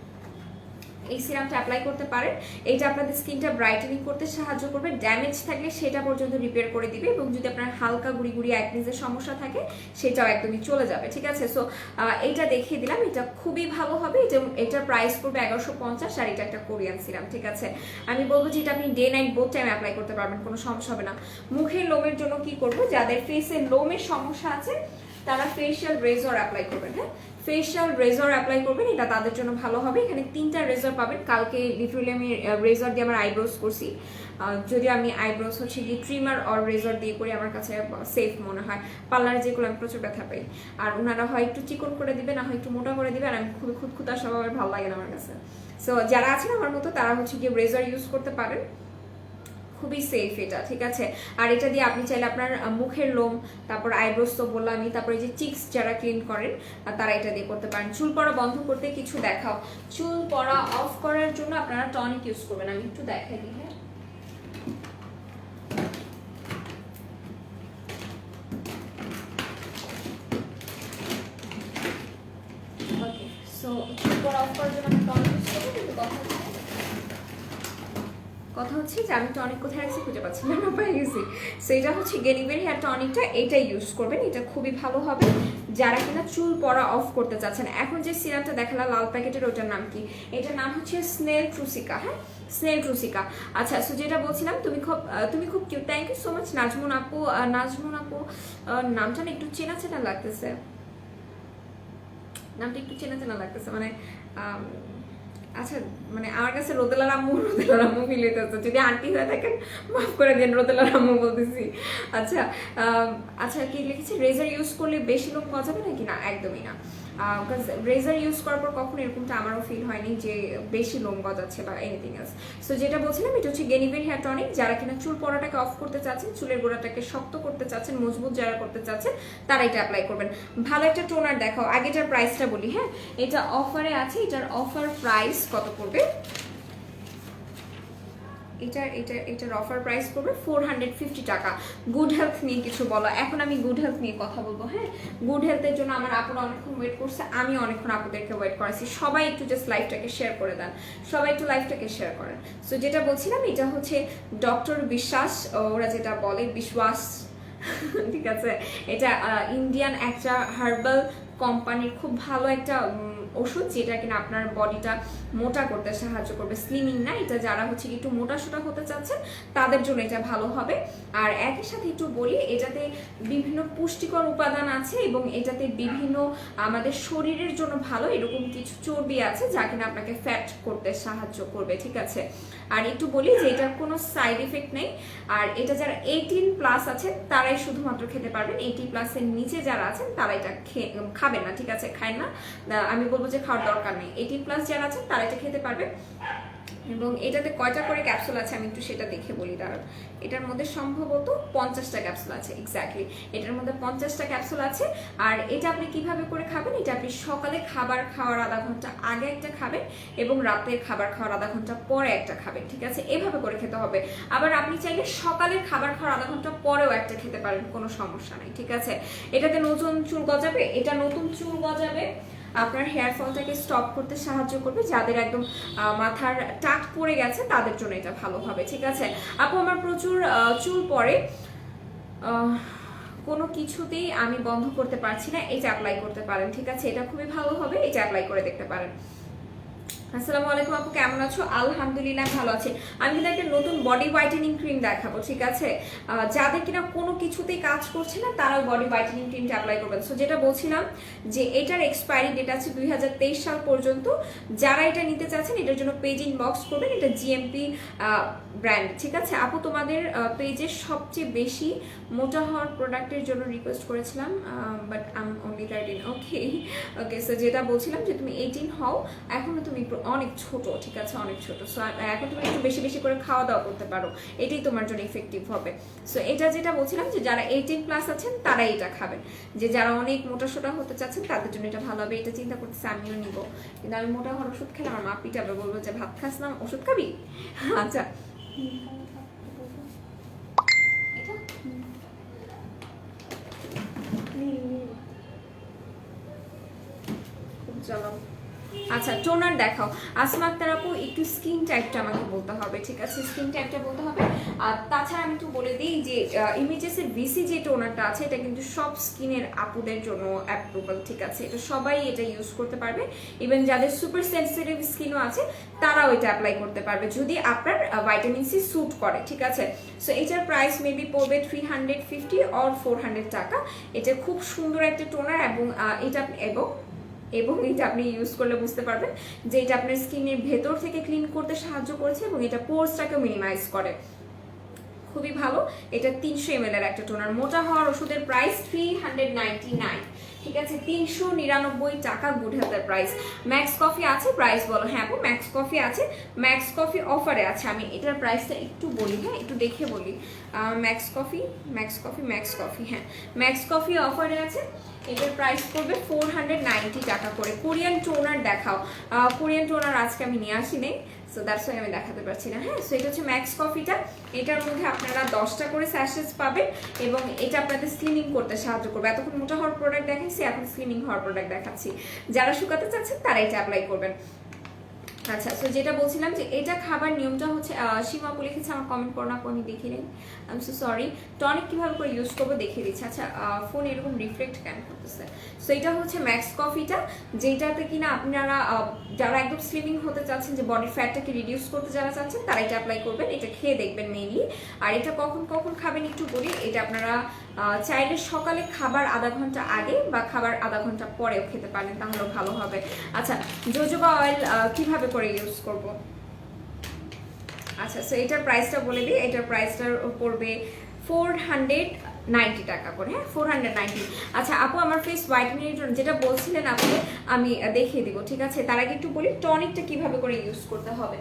এই সিরামটা অ্যাপ্লাই করতে পারেন। এইটা আপনাদের স্কিনটা ব্রাইটেনিং করতে সাহায্য করবে, ড্যামেজ থাকলে সেটা পর্যন্ত রিপেয়ার করে দিবে, এবং যদি আপনার হালকা গুড়ি গুড়ি অ্যাকনিজের সমস্যা থাকে সেটাও একদমই চলে যাবে, ঠিক আছে। সো এইটা দেখিয়ে দিলাম, এটা খুবই ভালো হবে। এটার প্রাইস পড়বে 1150, আর এটা একটা কোরিয়ান সিরাম, ঠিক আছে। আমি বলবো যে এটা আপনি day night both time apply করতে পারবেন, কোনো সমস্যা হবে না। মুখের লোমের জন্য কি করবো, যাদের ফেসে লোমের সমস্যা আছে তারা ফেশিয়াল রেজর অ্যাপ্লাই করবেন, হ্যাঁ ফেশিয়াল রেজর অ্যাপ্লাই করবেন, এটা তাদের জন্য ভালো হবে। এখানে 3টা রেজর পাবেন, কালকে লিটারালি আমি রেজর দিয়ে আমার আইব্রোজ করছি, যদি আমি আইব্রোজ হচ্ছে কি ট্রিমার অর রেজর দিয়ে করি আমার কাছে সেফ মনে হয়। পার্লারে যেগুলো আমি প্রচুর ব্যথা পাই, আর ওনারা হয় একটু চিকন করে দিবে, না হয় একটু মোটা করে দিবে, আর আমি খুবই খুঁতখুঁতা স্বভাবের ভালো লাগে না আমার কাছে। সো যারা আছেন আমার মতো তারা হচ্ছে কি রেজর ইউজ করতে পারেন, খুবই সেফ এটা, ঠিক আছে। আর এটা দিয়ে আপনি চাইলে আপনার মুখের লোম, তারপর আইব্রোস তো বললাম আমি, তারপরে যে চিক্স যারা ক্লিন করেন তারা এটা দিয়ে করতে পারেন। চুল পড়া বন্ধ করতে কিছু দেখাও। চুল পড়া অফ করার জন্য আপনারা টনিক ইউজ করবেন, আমি একটু দেখাই দিই, হ্যাঁ ওকে। সো চুল পড়া অফ করার জন্য আমি টনিক ইউজ করবো, কিন্তু কথা হচ্ছে যে আমি টনিক কোথায় রাখছি খুঁজে পাচ্ছি না, পেয়ে গেছি। সো এটা হচ্ছে গেনিভের হেয়ার টনিকটা, এটা ইউজ করবেন, এটা খুবই ভালো হবে যারা কিনা চুল পড়া অফ করতে চাচ্ছেন। এখন যে সিরামটা দেখালাম লাল প্যাকেটের, ওটার নাম কি? এটার নাম হচ্ছে স্নেল ট্রুসিকা, হ্যাঁ স্নেল ট্রুসিকা। আচ্ছা সো যেটা বলছিলাম, তুমি খুব cute, thank you so much Nazmun আপু। নাজমুন আপু নামটা না একটু চেনা চেনা লাগতেছে, নামটা একটু চেনা চেনা লাগতেছে, মানে আচ্ছা মানে আমার কাছে রোদেলার আম্মু ফিল হইতেছে, যদি আন্টি হয়ে থাকেন মাফ করে দেন, রোদেলার আম্মু বলতেছি। আচ্ছা আচ্ছা কি লিখেছি, রেজার ইউজ করলে বেশি লোক গজাবে নাকি? না একদমই না। বিকজ রেজার ইউজ করার পর কখনো এরকমটা আমারও ফিল হয়নি যে বেশি লোম গজাচ্ছে বা এনিথিং এলস। সো যেটা বলছিলাম এটা হচ্ছে গেনিভের হেয়ার টনিক। যারা কিনা চুল পড়াটাকে অফ করতে চাচ্ছেন, চুলের গোড়াটাকে শক্ত করতে চাচ্ছেন, মজবুত যারা করতে চাচ্ছেন তারা এটা অ্যাপ্লাই করবেন। ভালো একটা টোনার দেখাও। আগে এটার প্রাইসটা বলি, হ্যাঁ এটা অফারে আছে। এটার অফার প্রাইস কত পড়বে? এটার অফার প্রাইস পড়বে 450 টাকা। গুড হেলথ নিয়ে কিছু বলো। এখন আমি গুড হেলথ নিয়ে কথা বলবো। হ্যাঁ, গুড হেলথের জন্য আমার আপুরা অনেকক্ষণ ওয়েট করছে, আমি অনেকক্ষণ আপুদেরকে ওয়েট করাচ্ছি। সবাই একটু জাস্ট লাইভটাকে শেয়ার করে দেন, সবাই একটু লাইভটাকে শেয়ার করেন। সো যেটা বলছিলাম এটা হচ্ছে ডক্টর বিশ্বাস, ওরা যেটা বলে বিশ্বাস ঠিক আছে। এটা ইন্ডিয়ান একটা হার্বাল কোম্পানির খুব ভালো একটা ওষুধ, যেটা কিনা আপনার বডিটা মোটা করতে সাহায্য করবে। স্লিমিং না, এটা যারা হচ্ছে একটু মোটা সোটা হতে চাচ্ছেন তাদের জন্য এটা ভালো হবে। আর একই সাথে একটু বলি, এটাতে বিভিন্ন পুষ্টিকর উপাদান আছে এবং এটাতে বিভিন্ন আমাদের শরীরের জন্য ভালো এরকম কিছু চর্বি আছে যা কিনা আপনাকে ফ্যাট করতে সাহায্য করবে, ঠিক আছে। আর একটু বলি যে এটার কোনো সাইড এফেক্ট নেই। আর এটা যারা 18+ আছে তারাই শুধুমাত্র খেতে পারবেন। 80+ নিচে যারা আছেন তারা এটা খাবেন না, ঠিক আছে, খায় না। আমি বলবো যে খাওয়ার দরকার নেই। 18+ যারা আছেন তারা এটা খেতে পারবে। এবং এটাতে কয়টা করে ক্যাপসুল আছে আমি একটু সেটা দেখে বলি দাঁড়ান। এটার মধ্যে সম্ভবত 50টা ক্যাপসুল আছে, এক্স্যাক্টলি এটার মধ্যে 50টা ক্যাপসুল আছে। আর এটা আপনি কিভাবে করে খাবেন? এটা আপনি সকালে খাবার খাওয়ার আধা ঘন্টা আগে একটা খাবেন এবং রাতের খাবার খাওয়ার আধা ঘন্টা পরে একটা খাবেন, ঠিক আছে, এভাবে করে খেতে হবে। আবার আপনি চাইলে সকালের খাবার খাওয়ার আধা ঘন্টা পরেও একটা খেতে পারেন, কোনো সমস্যা নেই, ঠিক আছে। এটাতে নতুন চুল গজাবে, এটা নতুন চুল গজাবে, আপনার হেয়ার ফলটাকে স্টপ করতে সাহায্য করবে। যাদের একদম মাথার টাক পড়ে গেছে তাদের জন্য এটা ভালো হবে, ঠিক আছে। আপু আমার প্রচুর চুল পড়ে, কোনো কিছুতেই আমি বন্ধ করতে পারছি না, এটা অ্যাপ্লাই করতে পারেন, ঠিক আছে, এটা খুবই ভালো হবে, এটা অ্যাপ্লাই করে দেখতে পারেন। আসসালামু আলাইকুম আপু, কেমন আছো? আলহামদুলিল্লাহ ভালো আছি। আমি কিন্তু একটা নতুন বডি হোয়াইটেনিং ক্রিম দেখাবো, ঠিক আছে। যাদের কিনা কোনো কিছুতেই কাজ করছে না তারাও বডি হোয়াইটেনিং ক্রিমটা অ্যাপ্লাই করবেন। সো যেটা বলছিলাম যে এটার এক্সপায়ারি ডেট আছে 2023 সাল পর্যন্ত। যারা এটা নিতে চাচ্ছেন এটার জন্য পেজ ইনবক্স করবেন। এটা জিএমপি ব্র্যান্ড, ঠিক আছে। আপু তোমাদের পেজের সবচেয়ে বেশি মোটা হওয়ার প্রোডাক্টের জন্য রিকোয়েস্ট করেছিলাম, but I am only 13। Okay okay, so যেটা বলছিলাম যে তুমি 18 হও, এখনো তুমি অনেক ছোট, ঠিক আছে, অনেক ছোট। সো এখন তুমি একটু বেশি বেশি করে খাওয়া দাওয়া করতে পারো, এটাই তোমার জন্য ইফেক্টিভ হবে। সো এটা যেটা বলছিলাম যে যারা 18+ আছেন তারাই এটা খাবেন। যে যারা অনেক মোটা সোটা হতে চাচ্ছেন তাদের জন্য এটা ভালো হবে। এটা চিন্তা করতেছি আমিও নিব, কিন্তু আমি মোটা হওয়ার ওষুধ খেলে আমার মা পিটাবে, বলবো যে ভাত খাস না ওষুধ খাবি। আচ্ছা এটা চলো, আচ্ছা টোনার দেখাও। আসমা আক্তার আপু একটু স্কিন টাইপটা আমাকে বলতে হবে, ঠিক আছে, স্কিন টাইপটা বলতে হবে। আর তাছাড়া আমি একটু বলে দিই যে ইমেজেসের ভিসি যে টোনারটা আছে এটা কিন্তু সব স্কিনের আপুদের জন্য অ্যাপ্রুভাল, ঠিক আছে, এটা সবাই এটা ইউজ করতে পারবে। ইভেন যাদের সুপার সেন্সিটিভ স্কিনও আছে তারাও এটা অ্যাপ্লাই করতে পারবে যদি আপনার ভাইটামিন সি স্যুট করে, ঠিক আছে। সো এটার প্রাইস মেবি পড়বে 350 অর 400 টাকা। এটা খুব সুন্দর একটা টোনার এবং এটা আপনি ইউজ করলে বুঝতে পারবেন যে এটা আপনার স্কিনের ভেতর থেকে ক্লিন করতে সাহায্য করছে এবং এটা পোরসটাকে মিনিমাইজ করে, খুবই ভালো। এটা 300 ml এর একটা টোনার। মোটা হওয়ার ওষুধের প্রাইস 399, ঠিক আছে, 399 টাকা গুড হেলথের প্রাইস। ম্যাক্স কফি আছে, প্রাইস বলো। হ্যাঁ আপু ম্যাক্স কফি আছে, ম্যাক্স কফি অফারে আছে। আমি এটার প্রাইসটা একটু বলি, হ্যাঁ একটু দেখে বলি। ম্যাক্স কফি হ্যাঁ ম্যাক্স কফি অফারে আছে। এটার প্রাইস পড়বে 490 টাকা করে। কোরিয়ান টোনার দেখাও। কোরিয়ান টোনার আজকে আমি নিয়ে আসি নেই, সো দ্যাটস ওয়াই আমি দেখাতে পারছি না। হ্যাঁ, সো এটা হচ্ছে ম্যাক্স কফিটা। এটার মধ্যে আপনারা 10টা করে স্যাশেস পাবেন এবং এটা আপনাদের স্লিমিং করতে সাহায্য করবে। এতক্ষণ মোটা হওয়ার প্রোডাক্ট দেখাচ্ছি, এখন স্লিমিং হওয়ার প্রোডাক্ট দেখাচ্ছি। যারা শুকাতে চাচ্ছেন তারা এটা অ্যাপ্লাই করবেন। আচ্ছা, সো যেটা বলছিলাম যে এটা খাবার নিয়মটা হচ্ছে, সীমা আপু লিখেছে আমার কমেন্ট করো না, আমি দেখি নেই, I am so sorry. Tonic কিভাবে করে ইউজ করবো দেখিয়ে দিচ্ছি। আচ্ছা ফোন এরকম রিফ্লেক্ট কেন করতেছে? সো এটা হচ্ছে ম্যাক্স কফিটা, যেটাতে কিনা আপনারা যারা একদম স্লিমিং হতে চাচ্ছেন, যে বডি ফ্যাটটাকে রিডিউস করতে যারা চাচ্ছেন তারা এটা অ্যাপ্লাই করবেন। এটা খেয়ে দেখবেন মেইনলি। আর এটা কখন কখন খাবেন একটু বলি। এটা আপনারা চাইলে সকালে খাবার আধা ঘন্টা আগে বা খাবার আধা ঘন্টা পরেও খেতে পারেন, তাহলেও ভালো হবে। আচ্ছা, জোজোবা অয়েল কিভাবে করে ইউজ করব? আচ্ছা, সো এটার প্রাইসটা বলে দিই। এটার প্রাইসটা পড়বে 90 টাকা করে, হ্যাঁ 490। আচ্ছা আপু আমার ফেস হোয়াইটেনিং এর জন্য যেটা বলছিলেন আপনি আমি দেখিয়ে দিব, ঠিক আছে? তার আগে একটু বলি টনিকটা কিভাবে করে ইউজ করতে হবে।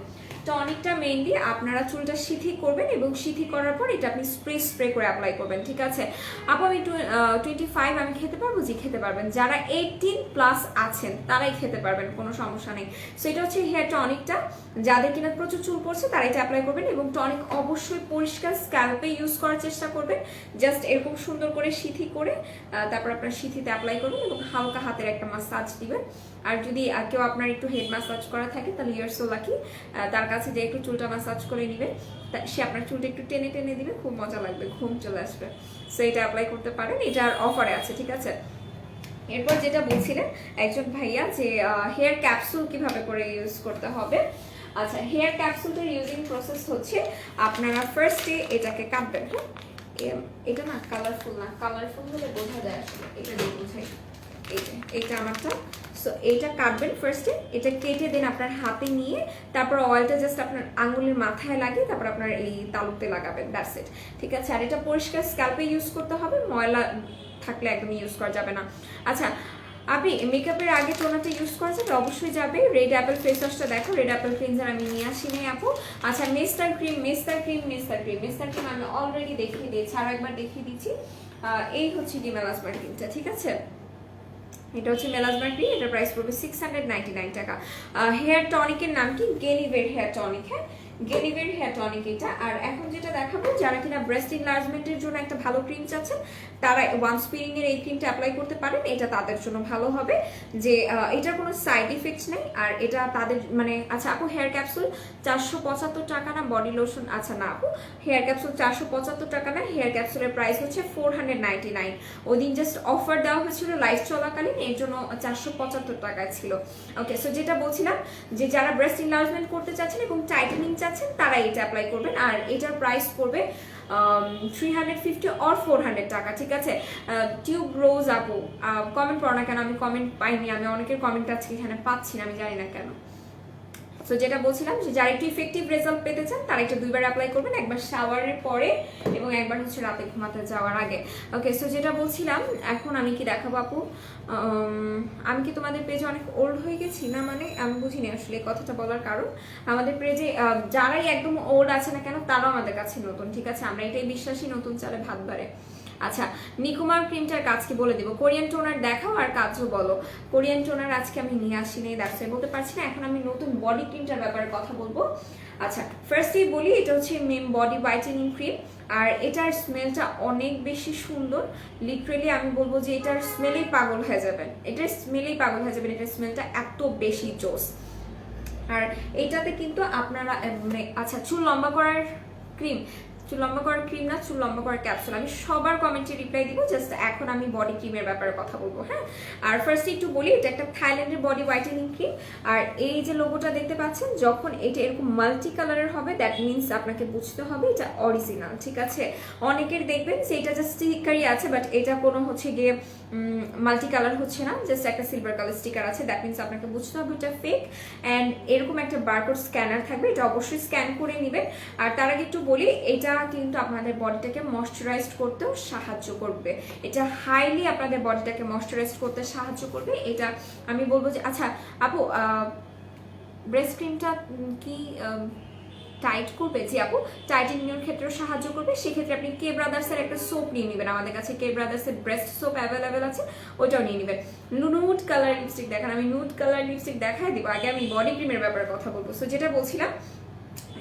টনিকটা মেইনলি আপনারা চুলটা সিথি করবেন এবং সিথি করার পর এটা আপনি স্প্রে করে অ্যাপ্লাই করবেন, ঠিক আছে? আপু আমি 25 আমি খেতে পারবো? জি খেতে পারবেন। যারা 18+ আছেন তারাই খেতে পারবেন, কোনো সমস্যা নেই। সো এটা হচ্ছে হেয়ার টনিকটা, যাদের কিনা প্রচুর চুল পড়ছে তারা এটা অ্যাপ্লাই করবেন এবং টনিক অবশ্যই পরিষ্কার স্ক্যাল্পে ইউজ করার চেষ্টা করবেন। জাস্ট এরকম সুন্দর করে সিথি করে তারপর আপনার সিথিতে অ্যাপ্লাই করবেন এবং হালকা হাতের একটা মাসাজ দিবেন। আর যদি কেউ আপনার একটু হেড মাসাজ করা থাকে তাহলে ইউ আর সো লাকি, তার কাছে যে একটু চুলটা মাসাজ করে নেবেন, সে আপনার চুলটা একটু টেনে টেনে দিবে, খুব মজা লাগবে, ঘুম চলে আসবে। সো এটা অ্যাপ্লাই করতে পারেন, এটার অফারে আছে, ঠিক আছে? এরপর যেটা বলছিলেন একজন ভাইয়া যে হেয়ার ক্যাপসুল কিভাবে করে ইউজ করতে হবে। আচ্ছা হেয়ার ক্যাপসুলটার ইউজিং প্রসেস হচ্ছে আপনারা ফার্স্টে এটাকে কাটবেন, হ্যাঁ এটা না কালারফুল না, কালারফুল হলে বোঝা যায় আসলে, এটা দিয়ে বোঝাই, এইটা আমারটা। সো এইটা কাটবেন ফার্স্টে, এটা কেটে দেন আপনার হাতে নিয়ে তারপর অয়েলটা জাস্ট আপনার আঙুলের মাথায় লাগিয়ে তারপর আপনার এই তালুতে লাগাবেন, দ্যাটস ইট, ঠিক আছে? আর এটা পরিষ্কার স্ক্যাল্পে ইউজ করতে হবে, ময়লা থাকলে একদম ইউজ করা যাবে না। আচ্ছা আপনি মেকআপের আগে টোনারটা ইউজ করা যাবে? অবশ্যই যাবে। রেড অ্যাপেল ফেস ওয়াশটা দেখো, রেড অ্যাপেল ক্লিনজার আমি নিয়ে আসি নাই আপু। আচ্ছা মেস্টার ক্রিম আমি অলরেডি দেখিয়ে দিয়েছি, আরো একবার দেখিয়ে দিচ্ছি। এই হচ্ছে কি মেলাজমার ক্রিমটা, ঠিক আছে? এটা হচ্ছে মেলাজমার ক্রিম, এটার প্রাইস পড়বে 699 টাকা। হেয়ার টনিকের নাম কি? গেনিভের হেয়ার টনিক, হ্যাঁ গেনিভের হেয়ার টনিক এটা। আর এখন যেটা দেখাবো যারা কিনা ব্রেস্ট ইনলার্জমেন্টের জন্য একটা ভালো ক্রিম চাচ্ছেন তারা ওয়ান স্পিরিং এর এই ক্রিমটা অ্যাপ্লাই করতে পারেন, এটা তাদের জন্য ভালো হবে যে এটার কোনো সাইড ইফেক্টস নেই। আর এটা তাদের মানে আচ্ছা আপু হেয়ার ক্যাপসুল 475 টাকা না, বডি লোশন আচ্ছা না আপু হেয়ার ক্যাপসুল 475 টাকা না, হেয়ার ক্যাপসুলের প্রাইস হচ্ছে 499। ওদিন জাস্ট অফার দেওয়া হয়েছিল লাইভ চলাকালীন, এর জন্য 475 টাকায় ছিল। ওকে সো যেটা বলছিলাম যে যারা ব্রেস্ট ইনলার্জমেন্ট করতে চাচ্ছেন এবং টাইটেনিং চাচ্ছেন তারা এটা অ্যাপ্লাই করবেন। আর এটার প্রাইস পড়বে 350 or 400 টাকা, ঠিক আছে? টিউব রোজ আপু কমেন্ট পড়ো না কেন? আমি কমেন্ট পাইনি, আমি অনেকের কমেন্ট আজকে এখানে পাচ্ছি না, আমি জানি না কেন। সো যেটা বলছিলাম যে যারা একটু ইফেক্টিভ রেজাল্ট পেতে চান তারা একটু দুইবার অ্যাপ্লাই করবেন, একবার শাওয়ারের পরে এবং একবার হচ্ছে রাতে ঘুমাতে যাওয়ার আগে। ওকে সো যেটা বলছিলাম এখন আমি কি দেখাবো আপু, আমি কি তোমাদের পেজে অনেক ওল্ড হয়ে গেছি না? মানে আমি বুঝিনি আসলে কথাটা বলার কারণ, আমাদের পেজে যারাই একদম ওল্ড আছে না কেন তারাও আমাদের কাছে নতুন, ঠিক আছে? আমরা এটাই বিশ্বাসী, নতুন চালে ভাত বাড়ে। আচ্ছা নিকুমার ক্রিমটার কাজ কি বলে দিব, কোরিয়ান টোনার দেখাও আর কাজও বলো। কোরিয়ান টোনার আজকে আমি নিয়ে আসি নাই, দ্যাটস বলতে পারছি না। এখন আমি নতুন বডি ক্রিমটার ব্যাপারে কথা বলবো। আচ্ছা ফার্স্টেই বলি এটা হচ্ছে মেম বডি হোয়াইটেনিং ক্রিম, আর এটার স্মেলটা অনেক বেশি সুন্দর, লিটারেলি আমি বলবো যে এটার স্মেলেই পাগল হয়ে যাবেন, এটার স্মেলেই পাগল হয়ে যাবেন, এটার স্মেলটা এত বেশি জোস। আর এটাতে কিন্তু আপনারা আচ্ছা চুল লম্বা করার ক্রিম, চুল লম্বা করার ক্রিম না, চুল লম্বা করার ক্যাপসুল, আমি সবার কমেন্টে রিপ্লাই দিব, জাস্ট এখন আমি বডি ক্রিমের ব্যাপারে কথা বলবো, হ্যাঁ? আর ফার্স্টে একটু বলি এটা একটা থাইল্যান্ডের বডি হোয়াইটেনিং ক্রিম। আর এই যে লোগোটা দেখতে পাচ্ছেন, যখন এটা এরকম মাল্টি কালারের হবে দ্যাট মিনস আপনাকে বুঝতে হবে এটা অরিজিনাল, ঠিক আছে? অনেকের দেখবেন যে এটা জাস্ট স্টিকারই আছে, বাট এটা কোনো হচ্ছে গিয়ে মাল্টি কালার হচ্ছে না, জাস্ট একটা সিলভার কালার স্টিকার আছে, দ্যাট মিনস আপনাকে বুঝতে হবে এটা ফেক। অ্যান্ড এরকম একটা বারকোড স্ক্যানার থাকবে, এটা অবশ্যই স্ক্যান করে নেবেন। আর তার আগে একটু বলি এটা কিন্তু আপনাদের বডিটাকে ময়শ্চারাইজড করতেও সাহায্য করবে, এটা হাইলি আপনাদের বডিটাকে ময়শ্চারাইজড করতে সাহায্য করবে। এটা আমি বলবো যে আচ্ছা আপু ব্রেস্ট ক্রিমটা কি টাইট করবে? জি আপু টাইটেনিংয়ের ক্ষেত্রেও সাহায্য করবে, সেক্ষেত্রে আপনি কে ব্রাদার্সের একটা সোপ নিয়ে নেবেন, আমাদের কাছে কে ব্রাদার্সের ব্রেস্ট সোপ অ্যাভেলেবেল আছে, ওইটাও নিয়ে নেবেন। নুড কালার লিপস্টিক দেখান, আমি নুড কালার লিপস্টিক দেখাই দিব, আগে আমি বডি ক্রিমের ব্যাপারে কথা বলবো। সো যেটা বলছিলাম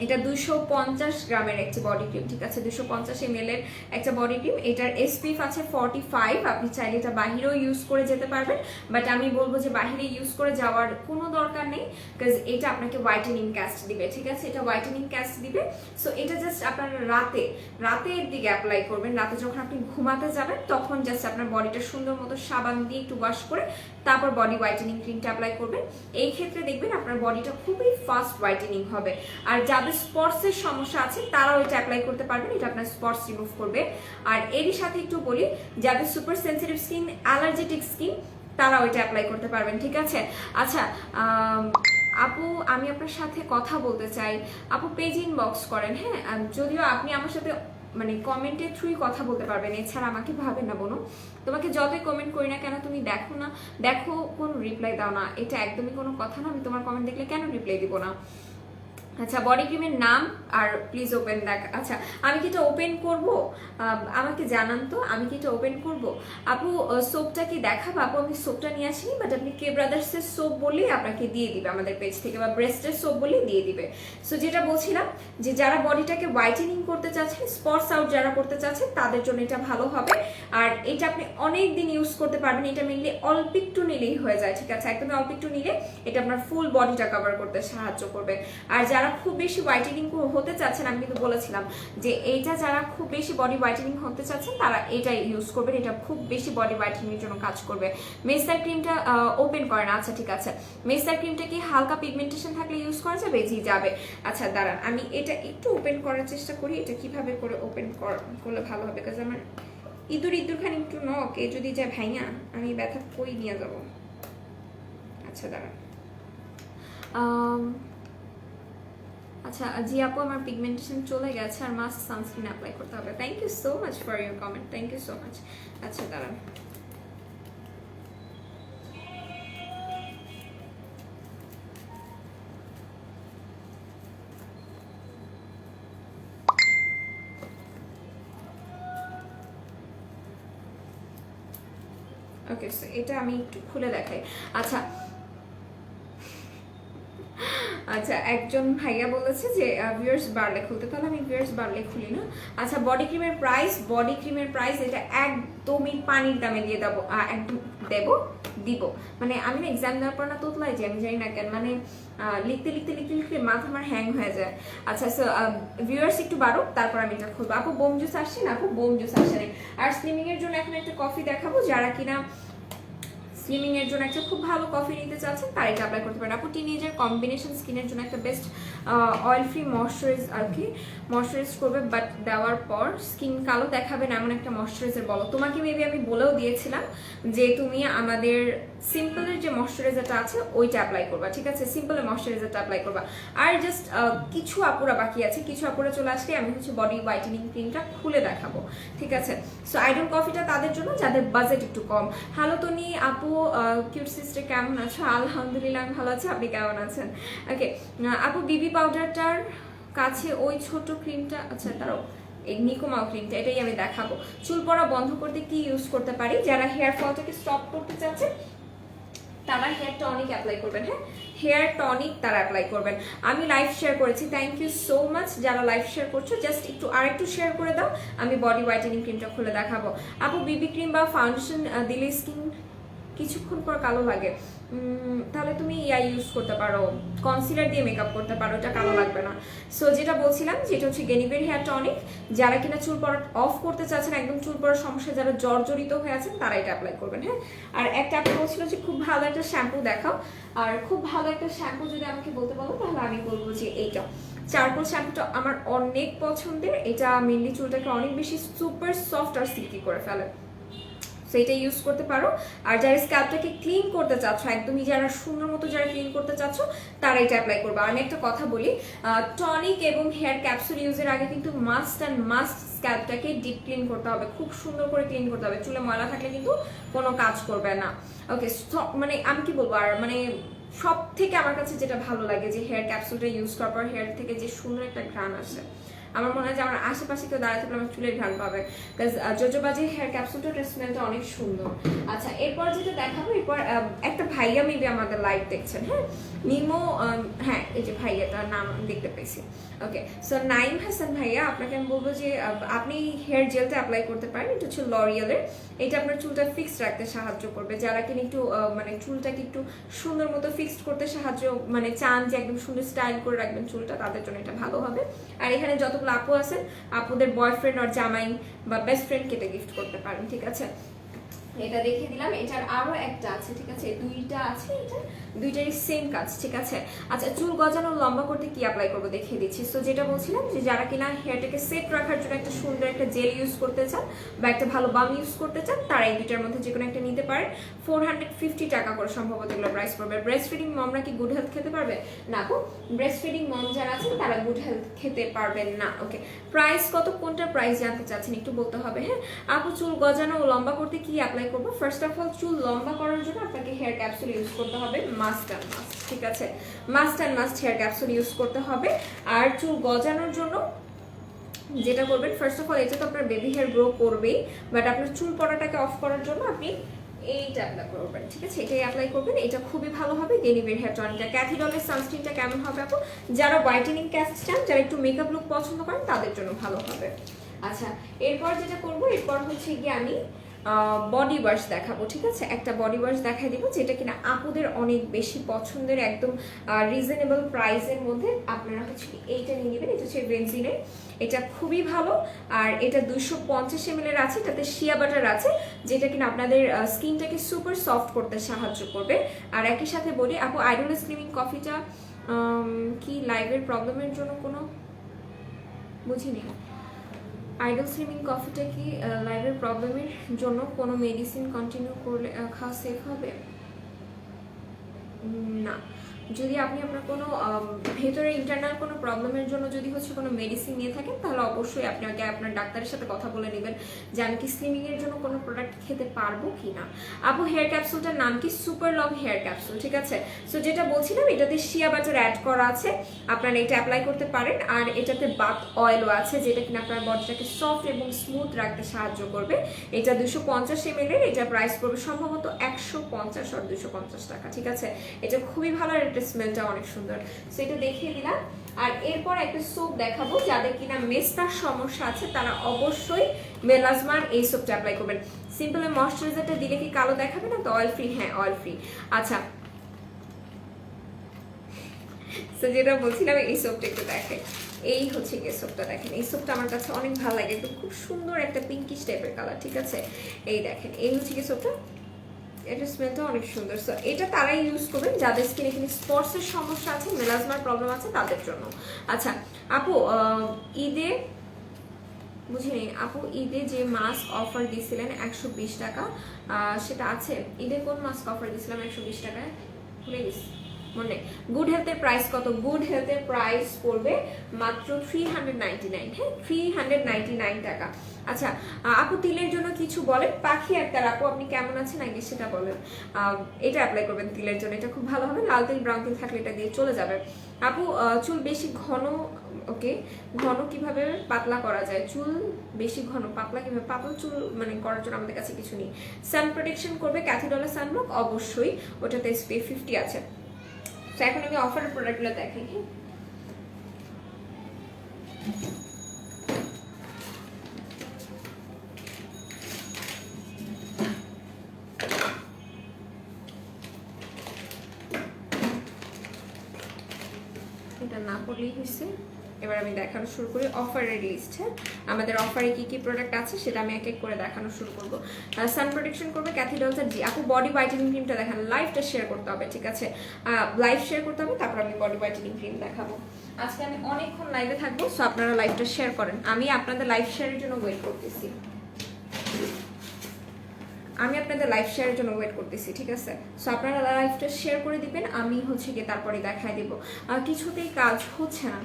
এটা 250 গ্রামের একটা বডি ক্রিম, ঠিক আছে? 250 ml এর একটা বডি ক্রিম, এটার SPF আছে 45, আপনি চাইলে এটা বাহিরেও ইউজ করে যেতে পারবেন, বাট আমি বলবো যে বাহিরে ইউজ করে যাওয়ার কোনো দরকার নেই, বিকজ এটা আপনাকে হোয়াইটেনিং ক্যাস্ট দিবে, ঠিক আছে? এটা হোয়াইটেনিং ক্যাস্ট দিবে। সো এটা জাস্ট আপনারা রাতের দিকে অ্যাপ্লাই করবেন, রাতে যখন আপনি ঘুমাতে যাবেন তখন জাস্ট আপনার বডিটা সুন্দর মতো সাবান দিয়ে একটু ওয়াশ করে তারপর বডি হোয়াইটেনিং ক্রিমটা অ্যাপ্লাই করবেন। এই ক্ষেত্রে দেখবেন আপনার বডিটা খুবই ফাস্ট হোয়াইটেনিং হবে। আর যাদের স্পটসের সমস্যা আছে তারাও এটা অ্যাপ্লাই করতে পারবেন, এটা আপনার স্পটস রিমুভ করবে। আর এরই সাথে একটু বলি যাদের সুপার সেনসিটিভ স্কিন, অ্যালার্জেটিক স্কিন তারাও এটা অ্যাপ্লাই করতে পারবেন, ঠিক আছে? আচ্ছা আপু আমি আপনার সাথে কথা বলতে চাই, আপু পেজ ইনবক্স করেন, হ্যাঁ? যদিও আপনি আমার সাথে মানে কমেন্টের থ্রুই কথা বলতে পারবেন, এছাড়া আমাকে ভাবে না বোনো। তোমাকে যতই কমেন্ট করি না কেন তুমি দেখো না, দেখো কোনো রিপ্লাই দাও না, এটা একদমই কোনো কথা না। আমি তোমার কমেন্ট দেখলে কেন রিপ্লাই দিব না? আচ্ছা, বডি ক্রিমের নাম আর প্লিজ ওপেন দেখ। আচ্ছা, আমি কি এটা ওপেন করব? আমাকে জানান তো, আমি কি এটা ওপেন করব? আপু সোপটা কি দেখাবো? আপু আমি সোপটা নিয়ে আসিনি, বাট আপনি কে ব্রাদার্সের সোপ বললেই আপনাকে দিয়ে দিবে আমাদের পেজ থেকে, বা ব্রেস্টের সোপ বলেই দিয়ে দিবে। সো যেটা বলছিলাম যে যারা বডিটাকে হোয়াইটেনিং করতে চাচ্ছেন, স্পটস আউট যারা করতে চাচ্ছেন তাদের জন্য এটা ভালো হবে। আর এটা আপনি অনেক দিন ইউজ করতে পারবেন। এটা মেনলি অল্প একটু নিলেই হয়ে যায়, ঠিক আছে? একদমই অল্প একটু নিলে এটা আপনার ফুল বডিটা কভার করতে সাহায্য করবে। আর যারা খুব বেশি হোয়াইটেনিং হতে চাচ্ছেন, আমি কিন্তু বলেছিলাম যে এইটা যারা খুব বেশি বডি হোয়াইটেনিং হতে চাচ্ছেন তারা এটা ইউজ করবেন, এটা খুব বেশি বডি হোয়াইটেনিং এর জন্য কাজ করবে। মেসার ক্রিমটা ওপেন করে না, আচ্ছা ঠিক আছে। মেসার ক্রিমটা কি হালকা পিগমেন্টেশন থাকলে ইউজ করা যাবে? জি যাবে। আচ্ছা দাঁড়ান, আমি এটা একটু ওপেন করার চেষ্টা করি, এটা কিভাবে করে ওপেন করলে ভালো হবে, কারণ আমার ইঁদুর খানি একটু নকে যদি যায় ভাইয়া আমি ব্যথা কই নিয়ে যাবো। আচ্ছা দাঁড়ান, আচ্ছা জি আপু আমার পিগমেন্টেশন চলে গেছে আর মাস্ক সানস্ক্রিন অ্যাপ্লাই করতে হবে। Thank you so much for your comment, thank you so much. আচ্ছা দাঁড়ান, ওকে সো এটা আমি একটু খুলে দেখাই। আচ্ছা আচ্ছা, একজন ভাইয়া বলেছে যে ভিউয়ার্স বারলে খুলতে, তাহলে আমি ভিউয়ার্স বারলে খুলি না। আচ্ছা, বডি ক্রিমের প্রাইস এটা একদমই পানির দামে দিয়ে দেবো, একদম দিব। মানে আমি না এক্সাম দেওয়ার পর না তোতলাই যে আমি জানি না কেন, মানে লিখতে মাথা আমার হ্যাং হয়ে যায়। আচ্ছা সো ভিউয়ার্স একটু বাড়ো, তারপর আমি এটা খুলবো। আপু বোম জুস আসছে না? আপু বোম জুস আসছে না। আর স্লিমিং এর জন্য এখন একটা কফি দেখাবো, যারা কিনা স্লিমিং এর জন্য একটা খুব ভালো কফি নিতে চাচ্ছেন তারা এটা অ্যাপ্লাই করতে পারেন। আপু টিনেজার কম্বিনেশন স্কিনের জন্য একটা বেস্ট অয়েল ফ্রি ময়শ্চারাইজ আর কি ময়শ্চারাইজ করবে, বাট দেওয়ার পর স্কিন কালো দেখাবে না এমন একটা ময়শ্চারাইজার বলো। তোমাকে মেবি আমি বলেও দিয়েছিলাম যে তুমি আমাদের সিম্পলের যে ময়শ্চারাইজারটা আছে ওইটা অ্যাপ্লাই করবা, ঠিক আছে? সিম্পলের ময়শ্চারাইজারটা অ্যাপ্লাই করবা। আর জাস্ট কিছু আপুরা বাকি আছে, কিছু আপুরা চলে আসলে আমি হচ্ছে বডি হোয়াইটেনিং ক্রিমটা খুলে দেখাবো, ঠিক আছে? সো আইডল কফিটা তাদের জন্য যাদের বাজেট একটু কম। হ্যালো তনি আপু, কিউট সিস্টার কেমন আছো? আলহামদুলিল্লাহ আমি ভালো আছি, আপনি কেমন আছেন? ওকে আপু, বিবি পাউডারটার কাছে ওই ছোট ক্রিমটা, আচ্ছা তারও এই নিকোমাও ক্রিমটা, এটাই আমি দেখাবো। চুল পড়া বন্ধ করতে কি ইউজ করতে পারি? যারা হেয়ার ফলটাকে স্টপ করতে চাচ্ছে তারা হেয়ার টনিক অ্যাপ্লাই করবেন। হ্যাঁ, হেয়ার টনিক তারা অ্যাপ্লাই করবেন। আমি লাইভ শেয়ার করেছি, থ্যাংক ইউ সো মাচ যারা লাইভ শেয়ার করছো। জাস্ট আরেকটু শেয়ার করে দাও, আমি বডি হোয়াইটেনিং ক্রিমটা খুলে দেখাবো। আপু বিবি ক্রিম বা ফাউন্ডেশন দিলে স্কিন কিছুক্ষণ পর কালো লাগে, তাহলে তুমি ইউজ করতে পারো, কনসিলার দিয়ে মেকআপ করতে পারো, এটা কালো লাগবে না। সো যেটা বলছিলাম যেটা হচ্ছে গেনিভের হেয়ার টনিক, যারা কিনা চুল পড়া অফ করতে চাচ্ছেন, একদম চুল পড়ার সমস্যা যারা জর্জরিত হয়ে আছেন তারা এটা অ্যাপ্লাই করবেন। হ্যাঁ, আর একটা আপনি বলছিল যে খুব ভালো একটা শ্যাম্পু দেখাও, আর খুব ভালো একটা শ্যাম্পু যদি আমাকে বলতে বলো তাহলে আমি বলবো যে এইটা চারকোল শ্যাম্পুটা আমার অনেক পছন্দের। এটা মেনলি চুলটাকে অনেক বেশি সুপার সফট আর সিল্কি করে ফেলে, সো এটা ইউজ করতে পারো। আর যারা স্ক্যাল্পটাকে ক্লিন করতে চাচ্ছ, একদমই যারা সুন্দর মতো যারা ক্লিন করতে চাচ্ছ তারা এটা অ্যাপ্লাই করবে। আমি একটা কথা বলি, টনিক এবং হেয়ার ক্যাপসুল ইউজের আগে কিন্তু মাস্ট স্ক্যাল্পটাকে ডিপ ক্লিন করতে হবে, খুব সুন্দর করে ক্লিন করতে হবে। চুলে ময়লা থাকলে কিন্তু কোনো কাজ করবে না। ওকে, মানে আমি কি বলবো, আর মানে সব থেকে আমার কাছে যেটা ভালো লাগে যে হেয়ার ক্যাপসুলটা ইউজ করার পর হেয়ার থেকে যে সুন্দর একটা ঘ্রাণ আসে, আমার মনে হয় যে আমার আশেপাশে কেউ দাঁড়াতে পারলে আমার চুলের ঘ্রাণ পাবে, বিকজ জোজোবাজি হেয়ার ক্যাপসুলটার স্মেলটা অনেক সুন্দর। আচ্ছা এরপর যেটা দেখাবো, এরপর একটা ভাইয়া মেবি আমাদের লাইভ দেখছেন, হ্যাঁ নিমো, হ্যাঁ এই যে ভাইয়াটার নাম দেখতে পেয়েছি। ওকে সো নাইম হাসান ভাইয়া, আপনাকে আমি বলবো যে আপনি হেয়ার জেলটা অ্যাপ্লাই করতে পারেন, এটা হচ্ছে লরিয়ালের। এটা আপনার চুলটা ফিক্সড রাখতে সাহায্য করবে, যারা কিনা একটু মানে চুলটাকে একটু সুন্দর মতো ফিক্সড করতে সাহায্য মানে চান যে একদম সুন্দর স্টাইল করে রাখবেন চুলটা, তাদের জন্য এটা ভালো হবে। আর এখানে যতগুলো আপু আছেন, আপুদের বয়ফ্রেন্ড আর জামাই বা বেস্ট ফ্রেন্ড কেটে গিফট করতে পারেন, ঠিক আছে? এটা দেখিয়ে দিলাম। এটার আরো একটা আছে, ঠিক আছে, দুইটা আছে, এটা দুইটারই সেম কাজ, ঠিক আছে। আচ্ছা, চুল গজানো লম্বা করতে কি অ্যাপ্লাই করবো দেখিয়ে দিচ্ছি। সো যেটা বলছিলাম যে যারা কিনা হেয়ারটাকে সেট রাখার জন্য একটা সুন্দর একটা জেল ইউজ করতে চান বা একটা ভালো বাম ইউজ করতে চান, তারা এই দুইটার মধ্যে যে কোনো একটা নিতে পারেন। 450 টাকা করে সম্ভবত এগুলো প্রাইস পড়বে। ব্রেস্ট ফিডিং মমরা কি গুড হেলথ খেতে পারবে? না গো, ব্রেস্ট ফিডিং মম যারা আছেন তারা গুড হেলথ খেতে পারবেন না। ওকে, প্রাইস কত, কোনটার প্রাইস জানতে চাচ্ছেন একটু বলতে হবে। হ্যাঁ আপু, চুল গজানো ও লম্বা করতে কি অ্যাপ্লাই করবো? ফার্স্ট অফ অল, চুল লম্বা করার জন্য আপনাকে হেয়ার ক্যাপসুল ইউজ করতে হবে, মাস্ট অ্যান্ড মাস্ট, ঠিক আছে, must and must hair capsule use করতে হবে। আর চুল গজানোর জন্য যেটা করবেন, ফার্স্ট অফ অল, এটা তো আপনার বেবি হেয়ার গ্রো করবেই, বাট আপনার চুল পড়াটাকে অফ করার জন্য আপনি এইটা অ্যাপ্লাই করবেন, ঠিক আছে, এটাই অ্যাপ্লাই করবেন। এটা খুবই ভালো হবে। ডেনিভের হেয়ার টনিকটা, ক্যাথি ডলের সানস্ক্রিনটা কেমন হবে আপু? যারা হোয়াইটেনিং ক্যাস্ট চান, যারা একটু মেকআপ লুক পছন্দ করেন তাদের জন্য ভালো হবে। আচ্ছা, এরপর যেটা করবো, এরপর হচ্ছে গিয়ে আমি বডি ওয়াশ দেখাবো, ঠিক আছে, একটা বডি ওয়াশ দেখাই দিব যেটা কিনা আপুদের অনেক বেশি পছন্দের, একদম রিজনেবল প্রাইসের মধ্যে। আপনারা হচ্ছে এইটা নিয়ে নেবেন, এটা হচ্ছে বেনজিনের, এটা খুবই ভালো। আর এটা 250 ml এর আছে, এটাতে শিয়া বাটার আছে, যেটা কিনা আপনাদের স্কিনটাকে সুপার সফট করতে সাহায্য করবে। আর একই সাথে বলি আপু, আইডল স্লিমিং কফিটা কি লাইভের প্রবলেমের জন্য কোনো, বুঝিনি, আইডল স্লিমিং কফিটা কি লাইভের প্রবলেমের জন্য কোনো মেডিসিন কন্টিনিউ করলে খাওয়া সেফ হবে? না, যদি আপনি আপনার কোনো ভেতরে ইন্টারনাল কোনো প্রবলেমের জন্য যদি হচ্ছে কোনো মেডিসিন নিয়ে থাকেন, তাহলে অবশ্যই আপনি আগে আপনার ডাক্তারের সাথে কথা বলে নেবেন যে আমি কি স্লিমিং এর জন্য কোনো প্রোডাক্ট খেতে পারবো কি না। আপু, হেয়ার ক্যাপসুলটার নাম কি? সুপার লং হেয়ার ক্যাপসুল, ঠিক আছে। সো যেটা বলছিলাম, এটাতে শিয়া বাটার অ্যাড করা আছে, আপনারা এটা অ্যাপ্লাই করতে পারেন। আর এটাতে বাথ অয়েলও আছে, যেটা কিনা আপনার বডিটাকে সফট এবং স্মুথ রাখতে সাহায্য করবে। এটা 250 ml এর, এটা প্রাইস পড়বে সম্ভবত 150 আর 250 টাকা, ঠিক আছে। এটা খুবই ভালো, আর এটা স্মেলটা অনেক সুন্দর। সো এটা দেখিয়ে দিলাম। আর এরপর একটা সোপ দেখাবো, যাদের কিনা মেস্তার সমস্যা আছে তারা অবশ্যই মেলাজমার এই সোপটা অ্যাপ্লাই করবেন। সিম্পল ময়শ্চারাইজারটা দিলে কি কালো দেখাবে না তো? অয়েল ফ্রি, হ্যাঁ অয়েল ফ্রি। আচ্ছা, তো যেটা বলছিলাম, এই সোপটা একটু দেখেন, এই হচ্ছে গিয়ে সোপটা দেখেন। এই সোপটা আমার কাছে অনেক ভালো লাগে, একদম খুব সুন্দর একটা পিঙ্কিশ টাইপের কালার, ঠিক আছে। এই দেখেন, এই হচ্ছে গিয়ে সোপটা, এটা স্মেলটা অনেক সুন্দর। সো এটা তারাই ইউজ করবেন যাদের স্কিনে কিন্তু স্পটসের সমস্যা আছে, মেলাজমার প্রবলেম আছে তাদের জন্য। আচ্ছা আপু, ঈদে বুঝিনি আপু, ঈদে যে মাস্ক অফার দিয়েছিলেন 120 টাকা, সেটা আছে? ঈদে কোন মাস্ক অফার দিয়েছিলাম 120 টাকায়? ভুলে গেছি, মনে। গুড হেলথের প্রাইস কত? গুড হেলথের প্রাইস পড়বে মাত্র 399, হ্যাঁ 399 টাকা। আচ্ছা আপু, তিলের জন্য কিছু বলেন। পাখি আক্তার আপু, আপনি কেমন আছেন আগে সেটা বলেন। এটা অ্যাপ্লাই করবেন তিলের জন্য, এটা খুব ভালো হবে। লাল তিল ব্রাউন তিল থাকলে এটা দিয়ে চলে যাবে। আপু, চুল বেশি ঘন, ওকে, ঘন কিভাবে পাতলা করা যায়? চুল বেশি ঘন পাতলা কিভাবে? পাতলা চুল মানে করার জন্য আমাদের কাছে কিছু নেই। সান প্রোটেকশন করবে, ক্যাথি ডলার সানব্লক অবশ্যই, ওটাতে SPF 50 আছে। তো এখন আমি অফারের প্রোডাক্টগুলো দেখাই। এটা না পড়লেই হয়েছে। এবার আমি দেখানো শুরু করি অফারের লিস্ট। হ্যাঁ, আমাদের অফারে কি কি প্রোডাক্ট আছে সেটা আমি এক এক করে দেখানো শুরু করবো। সান প্রোটেকশন করবে ক্যাথি ডলসের, জি আপু বডি হোয়াইটেনিং ক্রিমটা দেখান। লাইভটা শেয়ার করতে হবে, ঠিক আছে, লাইভ শেয়ার করতে হবে, তারপর আমি বডি হোয়াইটেনিং ক্রিম দেখাবো। আজকে আমি অনেকক্ষণ লাইভে থাকবো, সো আপনারা লাইভটা শেয়ার করেন। আমি আপনাদের লাইভ শেয়ারের জন্য ওয়েট করতেছি, ঠিক আছে। সো আপনারা লাইভটা শেয়ার করে দিবেন, আমি হচ্ছে গিয়ে তারপরে দেখাই দিব। কিছুতেই কাজ হচ্ছে না,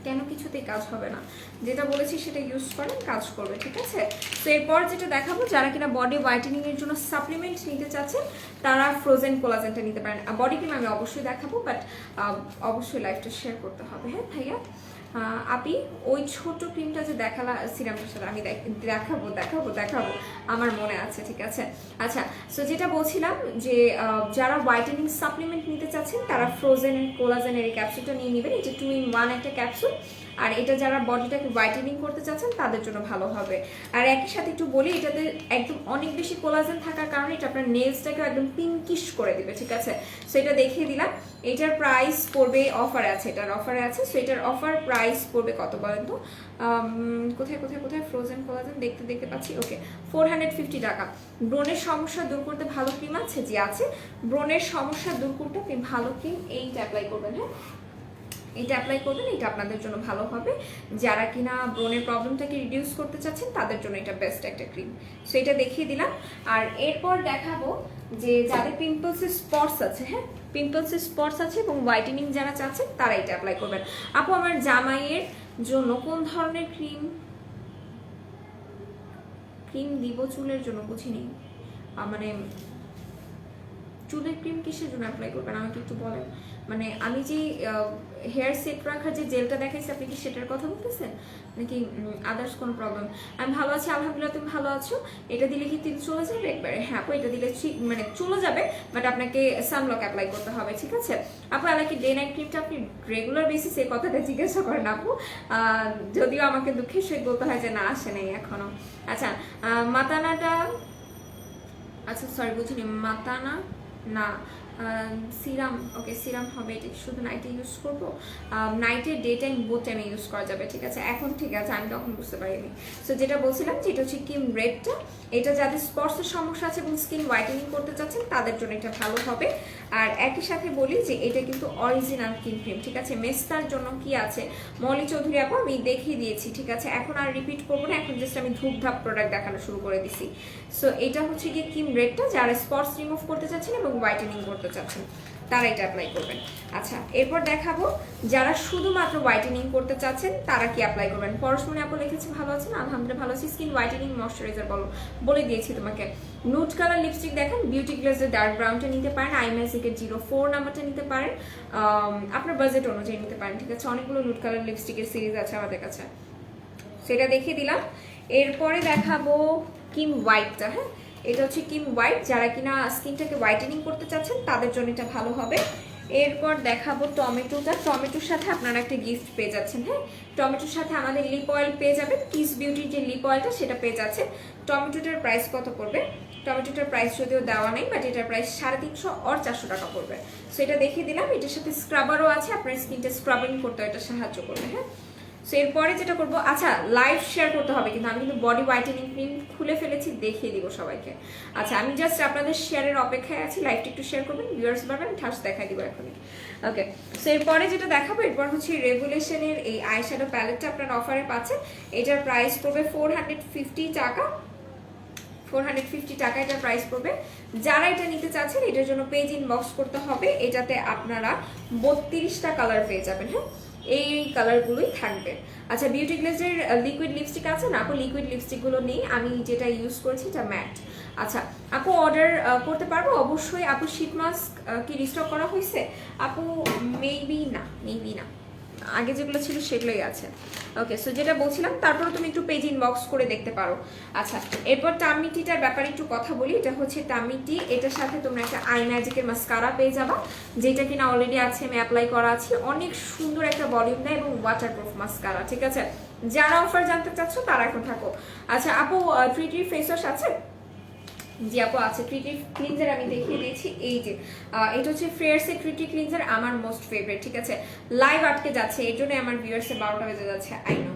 কেন কিছুতেই কাজ হবে না? যেটা বলেছি সেটা ইউজ করেন, কাজ করবে, ঠিক আছে। তো এরপর যেটা দেখাবো, যারা কিনা বডি হোয়াইটেনিং এর জন্য সাপ্লিমেন্ট নিতে চাচ্ছেন তারা ফ্রোজেন কোলাজেনটা নিতে পারেন। বডি ক্রিম আমি অবশ্যই দেখাবো, বাট অবশ্যই লাইভটা শেয়ার করতে হবে। হ্যাঁ ভাইয়া, আপনি ওই ছোট ক্রিমটা যে দেখালা সিরামটার সাথে, আমি দেখাবো, আমার মনে আছে, ঠিক আছে। আচ্ছা, সো যেটা বলছিলাম যে যারা হোয়াইটেনিং সাপ্লিমেন্ট নিতে চাচ্ছেন তারা ফ্রোজেন কোলাজেনের এই ক্যাপসুলটা নিয়ে নেবেন। এটা 2 in 1 একটা ক্যাপসুল। আর এটা যারা বডিটাকে হোয়াইটেনিং করতে চাচ্ছেন তাদের জন্য ভালো হবে। আর একই সাথে একটু বলি, এটাতে একদম অনেক বেশি কোলাজেন থাকার কারণে এটা আপনার নেলসটাকে একদম পিঙ্কিশ করে দিবে, ঠিক আছে। সো এটা দেখিয়ে দিলাম। এটার প্রাইস পড়বে, অফারে আছে, এটার অফারে আছে। সো এটার অফার প্রাইস পড়বে কত বলেন তো? কোথায় কোথায় কোথায় ফ্রোজেন কোলাজেন দেখতে পাচ্ছি, ওকে, 450 টাকা। ব্রণের সমস্যা দূর করতে ভালো ক্রিম আছে, যে আছে। ব্রণের সমস্যা দূর করতে আপনি ভালো ক্রিম এইটা অ্যাপ্লাই করবেন, হ্যাঁ, এটা অ্যাপ্লাই করবেন, এটা আপনাদের জন্য ভালো হবে। যারা কিনা ব্রণের প্রবলেমটাকে রিডিউস করতে চাচ্ছেন তাদের জন্য এটা বেস্ট একটা ক্রিম। সো এটা দেখিয়ে দিলাম। আর এরপর দেখাবো যে যাদের পিম্পলসের স্পটস আছে, হ্যাঁ, পিম্পলসের স্পটস আছে এবং হোয়াইটেনিং যারা চাচ্ছেন তারা এটা অ্যাপ্লাই করবেন। আপু আমার জামাইয়ের জন্য কোন ধরনের ক্রিম দিব চুলের জন্য? বুঝিনি, মানে চুলের ক্রিম কিসের জন্য অ্যাপ্লাই করবেন আমাকে একটু বলেন। মানে আমি যে হেয়ার সেট রাখার যে জেলটা দেখাইছি, আপনি কি সেটার কথা বলতেছেন নাকি আদার্স কোনো প্রবলেম? আমি ভালো আছি আলহামদুলিল্লাহ, তুমি ভালো আছো? এটা দিলে কি তিল চলে যাবে একবারে? হ্যাঁ আপু, এটা দিলে মানে চলে যাবে, বাট আপনাকে সানব্লক অ্যাপ্লাই করতে হবে, ঠিক আছে আপু। কি ডে নাইট ক্রিমটা আপনি রেগুলার বেসিস এই কথাটা জিজ্ঞাসা করেন আপু, যদিও আমাকে দুঃখের সহিত বলতে হয় যে না, আসে নাই এখনো। আচ্ছা, মাতানাটা, আচ্ছা সরি বুঝিনি, মাতানা না, সিরাম, ওকে সিরাম হবে। এটা শুধু নাইটে ইউজ করবো? নাইটে ডে টাইম বোথ টাইমে ইউজ করা যাবে, ঠিক আছে। এখন ঠিক আছে, আমি তখন বুঝতে পারিনি। সো যেটা বলছিলাম যে এটা হচ্ছে ক্রিম রেডটা, এটা যাদের স্পটসের সমস্যা আছে এবং স্কিন হোয়াইটেনিং করতে চাচ্ছেন তাদের জন্য এটা ভালো হবে। আর একই সাথে বলি যে এটা কিন্তু অরিজিনাল ক্রিম, ঠিক আছে। মেস্তার জন্য কি আছে মলি চৌধুরী আপু আমি দেখিয়ে দিয়েছি, ঠিক আছে। এখন আর রিপিট করবো না, এখন জাস্ট আমি ধূপধাপ প্রোডাক্ট দেখানো শুরু করে দিছি। সো এটা হচ্ছে গিয়ে ক্রিম রেডটা, যারা স্পটস রিমুভ করতে চাচ্ছেন এবং হোয়াইটেনিং করতে চাচ্ছেন তারা এটা অ্যাপ্লাই করবেন। আচ্ছা, এরপর দেখাবো যারা শুধুমাত্র হোয়াইটেনিং করতে চাচ্ছেন তারা কি অ্যাপ্লাই করবেন। পরশমণি আপু লিখেছে ভালো আছেন, আলহামদুলিল্লাহ ভালো আছি। স্কিন হোয়াইটেনিং ময়শ্চারাইজার বলে দিয়েছি তোমাকে। নুড কালার লিপস্টিক দেখেন, বিউটি গ্লেজের ডার্ক ব্রাউনটা নিতে পারেন, আই ম্যাজিকের 04 নাম্বারটা নিতে পারেন, আপনার বাজেট অনুযায়ী নিতে পারেন, ঠিক আছে। অনেকগুলো নুড কালার লিপস্টিকের সিরিজ আছে আমাদের কাছে, সেটা দেখিয়ে দিলাম। এরপরে দেখাবো ক্রিম হোয়াইটটা, হ্যাঁ, এটা হচ্ছে ক্রিম হোয়াইট, যারা কিনা স্কিনটাকে হোয়াইটেনিং করতে চাচ্ছেন তাদের জন্য এটা ভালো হবে। এরপর দেখাবো টমেটোটা, টমেটোর সাথে আপনারা একটা গিফট পেয়ে যাচ্ছেন, হ্যাঁ, টমেটোর সাথে আমাদের লিপ অয়েল পেয়ে যাবেন, কিস বিউটির যে লিপ অয়েলটা সেটা পেয়ে যাচ্ছেন। টমেটোটার প্রাইস কত পড়বে? টমেটোটার প্রাইস যদিও দেওয়া নেই, বাট এটার প্রাইস 350 আর 400 টাকা পড়বে। সো এটা দেখিয়ে দিলাম। এটার সাথে স্ক্রাবারও আছে, আপনার স্কিনটা স্ক্রাবিং করতে এটা সাহায্য করবে, হ্যাঁ। সো এরপরে যেটা করবো, আচ্ছা লাইভ শেয়ার করতে হবে কিন্তু, আমি কিন্তু বডি হোয়াইটেনিং ক্রিম খুলে ফেলেছি, দেখিয়ে দিব সবাইকে। আচ্ছা, আমি জাস্ট আপনাদের শেয়ারের অপেক্ষায় আছি, লাইভটা একটু শেয়ার করবেন, ভিউয়ার্স পাবেন, ঠাস দেখাই দিব এখনই। ওকে, সো এরপরে যেটা দেখাবো, এরপর হচ্ছে রেভুলেশনের এই আইশ্যাডো প্যালেটটা আপনার অফারে পাচ্ছেন। এটার প্রাইস পড়বে 450 টাকা, 450 টাকা এটার প্রাইস পড়বে। যারা এটা নিতে চাচ্ছেন এটার জন্য পেজ ইনবক্স করতে হবে, এটাতে আপনারা 32টা কালার পেয়ে যাবেন, হ্যাঁ, এই কালারগুলোই থাকবে। আচ্ছা, বিউটি গ্লেজের লিকুইড লিপস্টিক আছে না আপু? লিকুইড লিপস্টিকগুলো নেই, আমি যেটা ইউজ করেছি এটা ম্যাট। আচ্ছা আপু, অর্ডার করতে পারবো অবশ্যই। আপু শীত মাস্ক কি রিস্টক করা হয়েছে? আপু মেবি না, আগে যেগুলো ছিল সেগুলোই আছে। ওকে, সো যেটা বলছিলাম, তারপরে তুমি একটু পেজ ইনবক্স করে দেখতে পারো। আচ্ছা, এরপর টামিটিটার ব্যাপারে একটু কথা বলি। এটা হচ্ছে টামিটি, এটার সাথে তোমরা একটা আই ম্যাজিকের মাস্কারা পেয়ে যাবা, যেটা কিনা অলরেডি আছে, আমি অ্যাপ্লাই করা আছে। অনেক সুন্দর একটা ভলিউম দেয় এবং ওয়াটারপ্রুফ মাস্কারা, ঠিক আছে। যারা অফার জানতে চাচ্ছ তারা এখন থাকো। আচ্ছা আপু, ট্রিটির ফেস ওয়াশ আছে? জি আপু আছে, ট্রিটি ক্লিনজার আমি দেখিয়ে দিয়েছি। এই যে এটা হচ্ছে ফ্রেয়ার্সের ট্রিটি ক্লিনজার, আমার মোস্ট ফেভারিট, ঠিক আছে। লাইভ আটকে যাচ্ছে, এর জন্য আমার ভিউয়ার্সের 12টা বেজে যাচ্ছে, আই নো।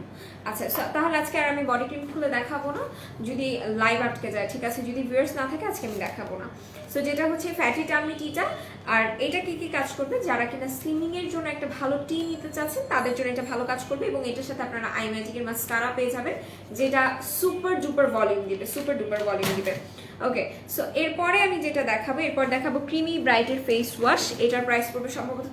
আচ্ছা, তাহলে আজকে আর আমি বডি ক্রিম খুলে দেখাবো না যদি লাইভ আটকে যায়, ঠিক আছে। যদি ভিউয়ার্স না থাকে আজকে আমি দেখাবো না। সো যেটা হচ্ছে ফ্যাটি টামি টিটা, আর এটা কি কি কাজ করবে, যারা কিনা স্লিমিং এর জন্য একটা ভালো টি নিতে চাচ্ছেন তাদের জন্য এটা ভালো কাজ করবে। এবং এটার সাথে আপনারা আই ম্যাজিকের মাস্কারা পেয়ে যাবেন, যেটা সুপার ডুপার ভলিউম দিবে, ওকে। সো এরপরে আমি যেটা দেখাবো, এরপর দেখাবো ক্রিমি ব্রাইটের ফেস ওয়াশ। এটার প্রাইস পড়বে সম্ভবত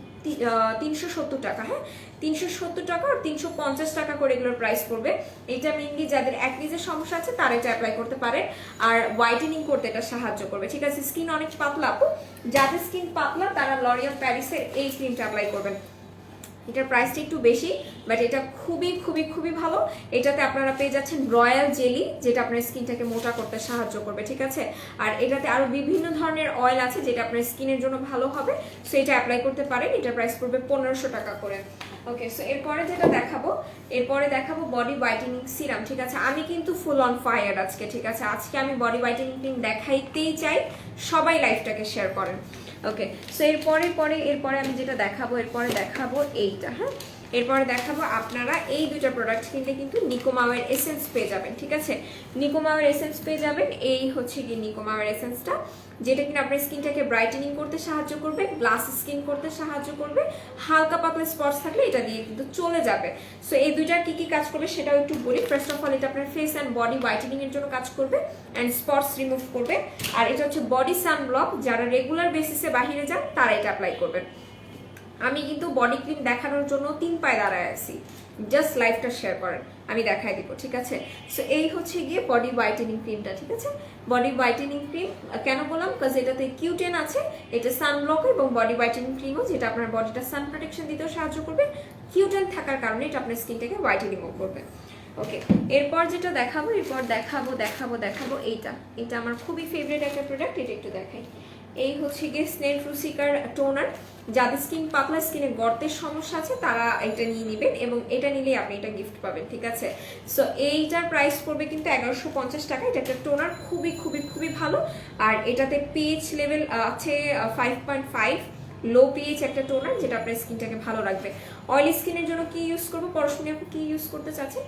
370 টাকা, হ্যাঁ, 370 টাকা আর 350 টাকা করে এগুলোর প্রাইস পড়বে। এটা মেইনলি যাদের অ্যাকনিজের সমস্যা আছে তারা এটা অ্যাপ্লাই করতে পারে, আর হোয়াইটেনিং করতে এটা সাহায্য করবে, ঠিক আছে। স্কিন অনেক পাতলা আপু, যাদের স্কিন পাতলা তারা লরিয়াল প্যারিসের এই ক্রিমটা অ্যাপ্লাই করবেন। এটার প্রাইসটা একটু বেশি, বাট এটা খুবই খুবই খুবই ভালো। এটাতে আপনারা পেয়ে যাচ্ছেন রয়্যাল জেলি, যেটা আপনার স্কিনটাকে মোটা করতে সাহায্য করবে, ঠিক আছে। আর এটাতে আরো বিভিন্ন ধরনের অয়েল আছে যেটা আপনার স্কিনের জন্য ভালো হবে, সো এটা অ্যাপ্লাই করতে পারেন। এটার প্রাইস পড়বে 1500 টাকা করে। ওকে, সো এরপরে যেটা দেখাবো, এরপরে দেখাবো বডি হোয়াইটেনিং সিরাম। ঠিক আছে, আমি কিন্তু ফুল অন ফায়ার আজকে। ঠিক আছে, আজকে আমি বডি হোয়াইটেনিং ক্রিম দেখাইতেই চাই, সবাই লাইফটাকে শেয়ার করেন। ওকে, সো এরপরে আমি যেটা দেখাবো, এরপরে দেখাবো এইটা। হ্যাঁ, এরপরে দেখাবো আপনারা এই দুটো প্রোডাক্ট কিনলে কিন্তু নিকোমাওয়ের এসেন্স পেয়ে যাবেন। ঠিক আছে, নিকোমাওয়ের এসেন্স পেয়ে যাবেন। এই হচ্ছে কি নিকোমাওয়ের এসেন্সটা, যেটা কিনা আপনার স্কিনটাকে ব্রাইটেনিং করতে সাহায্য করবে, গ্লাস স্কিন করতে সাহায্য করবে, হালকা পাতলা স্পটস থাকলে এটা দিয়ে কিন্তু চলে যাবে। সো এই দুইটার কি কি কাজ করবে সেটাও একটু বলি। ফার্স্ট অফ অল, এটা আপনার ফেস অ্যান্ড বডি হোয়াইটেনিং এর জন্য কাজ করবে অ্যান্ড স্পটস রিমুভ করবে। আর এটা হচ্ছে বডি সানব্লক, যারা রেগুলার বেসিসে বাহিরে যান তারা এটা অ্যাপ্লাই করবেন। আমি কিন্তু বডি ক্রিম দেখানোর জন্য 3 পায়ে দাঁড়ায় আছি, জাস্ট লাইফটা শেয়ার করেন, আমি দেখাই দিব। ঠিক আছে, সো এই হচ্ছে গিয়ে বডি হোয়াইটেনিং ক্রিমটা। ঠিক আছে, বডি হোয়াইটেনিং ক্রিম কেন বললাম, কাজ এটাতে কিউটেন আছে, এটা সানব্লক এবং বডি হোয়াইটেনিং ক্রিমও, যেটা আপনার বডিটা সান প্রোটেকশন দিতেও সাহায্য করবে। কিউটেন থাকার কারণে এটা আপনার স্কিনটাকে হোয়াইটেনিংও করবে। ওকে, এরপর যেটা দেখাবো, দেখাবো এটা আমার খুবই ফেভারিট একটা প্রোডাক্ট, এটা একটু দেখাই। এই হচ্ছে গিয়ে স্নেল রুসিকার টোনার। যাদের স্কিন পাতলা, স্কিনে গর্তের সমস্যা আছে তারা এটা নিয়ে নেবেন, এবং এটা নিলেই আপনি এটা গিফট পাবেন। ঠিক আছে, সো এইটার প্রাইস পড়বে কিন্তু 1150 টাকা। এটা একটা টোনার, খুবই খুবই খুবই ভালো। আর এটাতে পিএইচ লেভেল আছে 5.5, লো পিএইচ একটা টোনার, যেটা আপনার স্কিনটাকে ভালো রাখবে। অয়েলি স্কিনের জন্য কি ইউজ করবো, পরশুনি আপনি কি ইউজ করতে চাচ্ছেন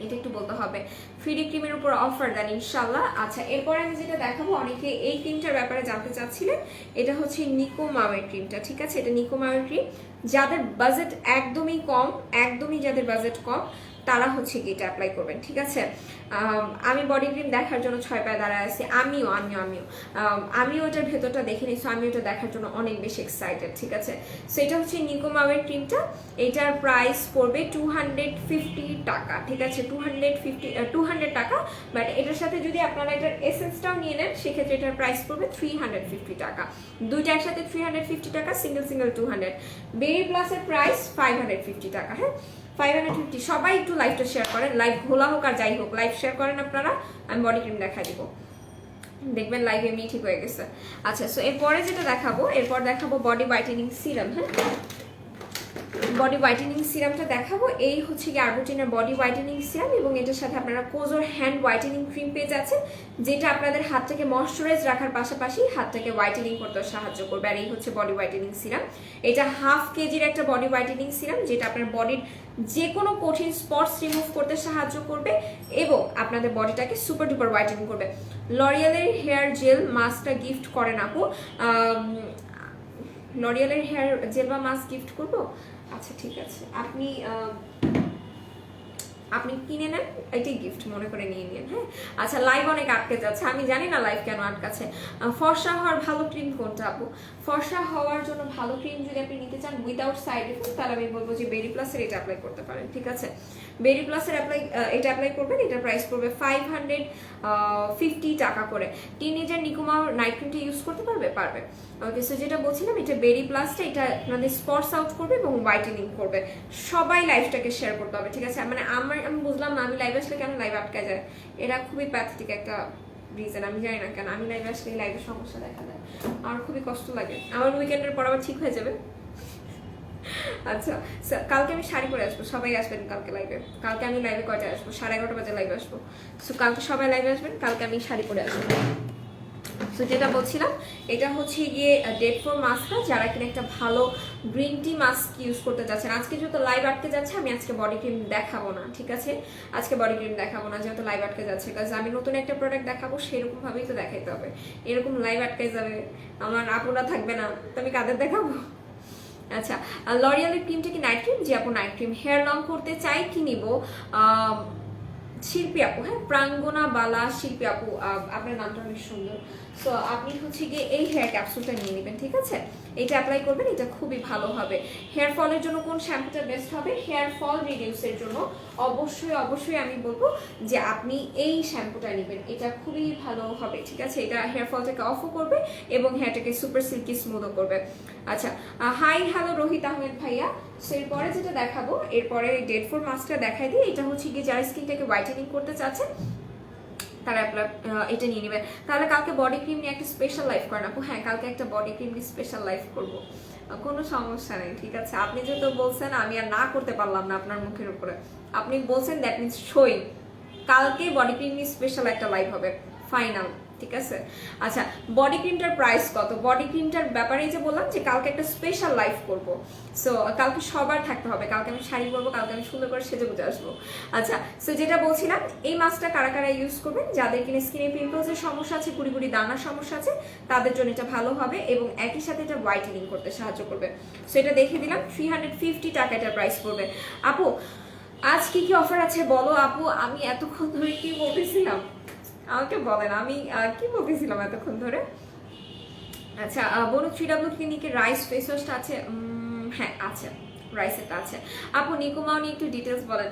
এটা একটু বলতে হবে। ফ্রি ক্রিমের উপর অফার দেন ইনশাল্লাহ। আচ্ছা, এরপরে আমি যেটা দেখাবো, অনেকে এই ক্রিমটার ব্যাপারে জানতে চাচ্ছিলেন, এটা হচ্ছে নিকোমাওয়ের ক্রিমটা। ঠিক আছে, এটা নিকোমাওয়ের ক্রিম, যাদের বাজেট একদমই কম, একদমই যাদের বাজেট কম তারা হচ্ছে কি এটা অ্যাপ্লাই করবেন। ঠিক আছে, আমি বডি ক্রিম দেখার জন্য 6 পায়ে দাঁড়ায় আছি, আমিও এটার ভেতরটা দেখে নিই, সো আমি ওটা দেখার জন্য অনেক বেশি এক্সাইটেড। ঠিক আছে, সো এটা হচ্ছে নিকোমাওয়ের ক্রিমটা, এটার প্রাইস পড়বে 250 টাকা। ঠিক আছে, 200 টাকা, বাট এটার সাথে যদি আপনারা এটার এসেন্সটাও নিয়ে নেন সেক্ষেত্রে এটার প্রাইস পড়বে 350 টাকা। দুইটা একসাথে 350 টাকা, সিঙ্গেল 200। বেরি প্লাসের প্রাইস 550 টাকা। হ্যাঁ, 550। সবাই একটু লাইভটা শেয়ার করেন, লাইভ খোলা হোক আর যাই হোক, লাইভ শেয়ার করেন আপনারা, আমি বডি ক্রিম দেখা দিব, দেখবেন লাইভ এমনি ঠিক হয়ে গেছে। আচ্ছা, সো এরপরে যেটা দেখাবো, এরপর দেখাবো বডি হোয়াইটেনিং সিরাম। হ্যাঁ, বডি হোয়াইটেনিং সিরামটা দেখাবো, এই হচ্ছে কি আরবুটিনের বডি হোয়াইটেনিং সিরাম, এবং এটার সাথে আপনারা কোজোর হ্যান্ড হোয়াইটেনিং ক্রিম পেয়ে যাচ্ছেন, যেটা আপনাদের হাতটাকে ময়শ্চারাইজ রাখার পাশাপাশি হাতটাকে হোয়াইটেনিং করতে সাহায্য করবে। আর এই হচ্ছে বডি হোয়াইটেনিং সিরাম, এটা 1/2 কেজির একটা বডি হোয়াইটেনিং সিরাম, যেটা আপনার বডির যে কোনো কঠিন স্পটস রিমুভ করতে সাহায্য করবে এবং আপনাদের বডিটাকে সুপার ডুপার হোয়াইটেনিং করবে। লরিয়ালের হেয়ার জেল মাস্কটা গিফট করেন আপু, লরিয়ালের হেয়ার জেল বা মাস্ক গিফট করবো? আচ্ছা ঠিক আছে, আপনি কিনে নেন, এটাই গিফট মনে করে নিয়ে নিন। হ্যাঁ, আচ্ছা, লাইভ অনেক আটকে যাচ্ছে, আমি জানি না লাইভ কেন আটকাচ্ছে। ফর্সা হওয়ার ভালো ক্রিম কোনটা আপু? ফর্সা হওয়ার জন্য ভালো ক্রিম যদি আপনি নিতে চান উইদাউট সাইড এফেক্ট, তাহলে আমি বলবো যে বেরি প্লাসের এটা অ্যাপ্লাই করতে পারেন। ঠিক আছে, বেরি প্লাসের এটা অ্যাপ্লাই করবেন, এটার প্রাইস পড়বে 550 টাকা করে। টিনেজার নিকোমাও নাইট ক্রিমটা ইউজ করতে পারবে। ওকে, সো যেটা বলছিলাম, এটা বেরি প্লাসটা, এটা আপনাদের স্পটস আউট করবে এবং হোয়াইটেনিং করবে। সবাই লাইফটাকে শেয়ার করতে হবে। ঠিক আছে, মানে আমি বুঝলাম না, আমি লাইভে আসলে কেন লাইভ আটকা যায়, এটা খুবই প্যাথেটিক একটা রিজন, আমি জানি না কেন আমি লাইভে আসলে লাইভের সমস্যা দেখা যায়, আমার খুবই কষ্ট লাগে। আমার উইকেন্ডের পর আবার ঠিক হয়ে যাবে। আচ্ছা, কালকে আমি শাড়ি পরে আসবো, সবাই আসবেন কালকে লাইভে। কালকে আমি লাইভে কয়টায় আসবো? 11:30 বাজে লাইভে আসবো। সো কালকে সবাই লাইভে আসবেন, কালকে আমি শাড়ি পরে আসবো। সো যেটা বলছিলাম, এটা হচ্ছে গিয়ে ডেট ফর মাস্কটা, যারা কিনা একটা ভালো গ্রিন টি মাস্ক ইউজ করতে চাচ্ছেন। আজকে যেহেতু লাইভ আটকে যাচ্ছে, আমি আজকে বডি ক্রিম দেখাবো না। ঠিক আছে, আজকে বডি ক্রিম দেখাবো না যেহেতু লাইভ আটকে যাচ্ছে, কারণ আমি নতুন একটা প্রোডাক্ট দেখাবো, সেরকম ভাবেই তো দেখাইতে হবে। এরকম লাইভ আটকে যাবে, আমার আপুরা থাকবে না, তো আমি কাদের দেখাবো? আচ্ছা, লরিয়ালের ক্রিমটা কি নাইট ক্রিম? জি আপু, নাইট ক্রিম। হেয়ার লং করতে চাই, কি নিব? শিল্পী আপু, হ্যাঁ, প্রাঙ্গনা বালা শিল্পী আপু, আপনার নামটা অনেক সুন্দর। সো আপনি হচ্ছে গিয়ে এই হেয়ার ক্যাপসুলটা নিয়ে নেবেন। ঠিক আছে, এটা অ্যাপ্লাই করবেন, এটা খুবই ভালো হবে। হেয়ার ফলের জন্য কোন শ্যাম্পুটা বেস্ট হবে? হেয়ার ফল রিডিউসের জন্য অবশ্যই আমি বলবো যে আপনি এই শ্যাম্পুটা নেবেন, এটা খুবই ভালো হবে। ঠিক আছে, এটা হেয়ার ফলটাকে অফও করবে এবং হেয়ারটাকে সুপার সিল্কি স্মুথও করবে। আচ্ছা, হাই হ্যালো রোহিত আহমেদ ভাইয়া। সো এরপরে যেটা দেখাবো, এরপরে ডেট ফর মাস্কটা দেখাই দিই। এটা হচ্ছে গিয়ে যারা স্কিনটাকে হোয়াইটেনিং করতে চাচ্ছেন তারা এটা নিয়ে নেবে। তাহলে কালকে বডি ক্রিম নিয়ে একটা স্পেশাল লাইভ করেন আপু। হ্যাঁ, কালকে একটা বডি ক্রিম নিয়ে স্পেশাল লাইভ করবো, কোনো সমস্যা নেই, ঠিক আছে। আপনি যেহেতু বলছেন, আমি আর না করতে পারলাম না আপনার মুখের উপরে। আপনি বলছেন, দ্যাট মিনস শোয়িং। কালকে বডি ক্রিম নিয়ে স্পেশাল একটা লাইভ হবে, ফাইনাল, ঠিক আছে। আচ্ছা, বডি ক্রিমটার প্রাইস কত? বডি ক্রিমটার ব্যাপারে যে বললাম যে কালকে একটা স্পেশাল লাইভ করব, সো কালকে সবার থাকতে হবে। কালকে আমি শাড়ি পরবো, কালকে আমি সুন্দর করে সেজে গুজে আসবো। আচ্ছা, সো যেটা বলছিলাম, এই মাস্কটা কারা কারা ইউজ করবেন, যাদের কিনা স্কিনে পিম্পলসের সমস্যা আছে, কুড়ি কুড়ি দানার সমস্যা আছে, তাদের জন্য এটা ভালো হবে এবং একই সাথে এটা হোয়াইটেনিং করতে সাহায্য করবে। সো এটা দেখিয়ে দিলাম, 350 টাকা এটার প্রাইস পড়বে। আপু আজ কি কি অফার আছে বলো আপু। আমি এতক্ষণ ধরে কি বলতেছিলাম আমাকে বলেন, আমি কি বলতেছিলাম এতক্ষণ ধরে? আচ্ছা, বনু 3W ক্লিনিকের রাইস ফেস ওয়াশটা আছে? হ্যাঁ আছে, রাইসেরটা আছে। আপু নিকোমাও নিয়ে একটু ডিটেলস বলেন।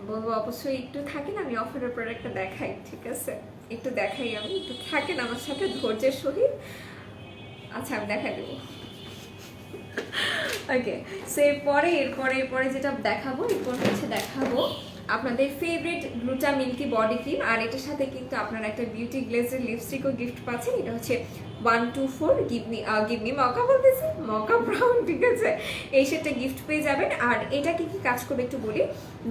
বলবো অবশ্যই, একটু থাকেন, আমি অফারের প্রোডাক্টটা দেখাই, ঠিক আছে? একটু দেখাই, আমি একটু থাকেন আমার সাথে ধৈর্যের সহিত। আচ্ছা, আমি দেখাই দেবো। ওকে, সো এরপরে যেটা দেখাবো, এরপর হচ্ছে দেখাবো আপনাদের ফেভারিট গ্লুটা মিল্কি বডি ক্রিম। আর এটার সাথে কিন্তু আপনারা একটা বিউটি গ্লেজের লিপস্টিকও গিফট পাচ্ছেন। এটা হচ্ছে 124 গিভনি মকা বলতেছি, মকা ব্রাউন, ঠিক আছে? এই সেটটা গিফট পেয়ে যাবেন। আর এটা কি কি কাজ করবে একটু বলি।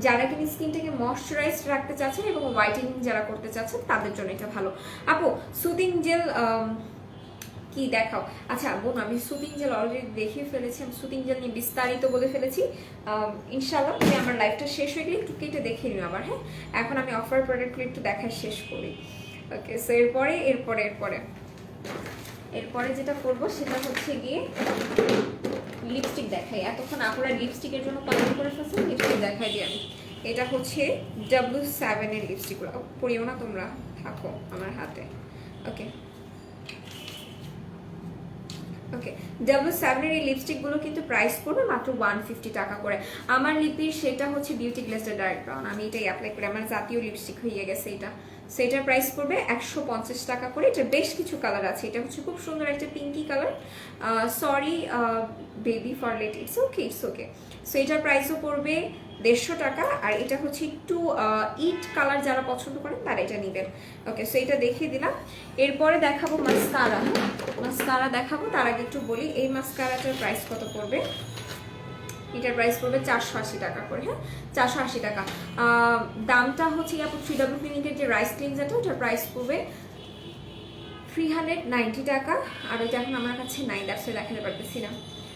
যারা কিনা স্কিনটাকে ময়শ্চারাইজড রাখতে চাচ্ছেন এবং হোয়াইটেনিং যারা করতে চাচ্ছেন, তাদের জন্য এটা ভালো। আপু সুদিং জেল কি দেখাও? আচ্ছা বোন, আমি সুদিং জেল অলরেডি দেখিয়ে ফেলেছি, আমি সুদিং জেল নিয়ে বিস্তারিত বলে ফেলেছি। ইনশাআল্লাহ তুমি আমার লাইফটা শেষ হয়ে গেলে একটু কেটে দেখে নিও আবার। হ্যাঁ, এখন আমি অফার প্রোডাক্টগুলো একটু দেখা শেষ করি। ওকে, সো এরপরে যেটা করবো সেটা হচ্ছে গিয়ে লিপস্টিক দেখাই। এতক্ষণ আপনারা লিপস্টিকের জন্য পালন করে ফেলছেন, লিপস্টিক দেখাই দিই আমি। এটা হচ্ছে W7 এর লিপস্টিকগুলো, পরিও না তোমরা, থাকো আমার হাতে। ওকে ওকে, W7 এর এই লিপস্টিকগুলো কিন্তু প্রাইস পড়বে মাত্র 150 টাকা করে। আমার লিপির সেটা হচ্ছে বিউটি গ্লেসের ডার্ক ব্রাউন, আমি এটাই অ্যাপ্লাই করি, আমার জাতীয় লিপস্টিক হয়ে গেছে এটা। সেটার প্রাইস পড়বে 150 টাকা করে। এটা বেশ কিছু কালার আছে, এটা হচ্ছে খুব সুন্দর একটা pinky colour. Sorry baby for late, it's okay. So এটার প্রাইসও পড়বে 150 টাকা। আর এটা হচ্ছে একটু ইট কালার, যারা পছন্দ করেন তারা এটা নেবেন। ওকে, সো এটা দেখিয়ে দিলাম। এরপরে দেখাবো মাস্কারা দেখাবো। তার আগে একটু বলি এই মাস্কারাটার প্রাইস কত পড়বে। এটার প্রাইস পড়বে 480 টাকা করে। হ্যাঁ, 480 টাকা। দামটা হচ্ছে আপু 3W ক্লিনিকের যে রাইস ক্লিনজারটা, ওটার প্রাইস পড়বে 390 টাকা। আর ওইটা এখন আমার কাছে নাই, দ্যাটস ওয়াই দেখাতে পারতেছি না।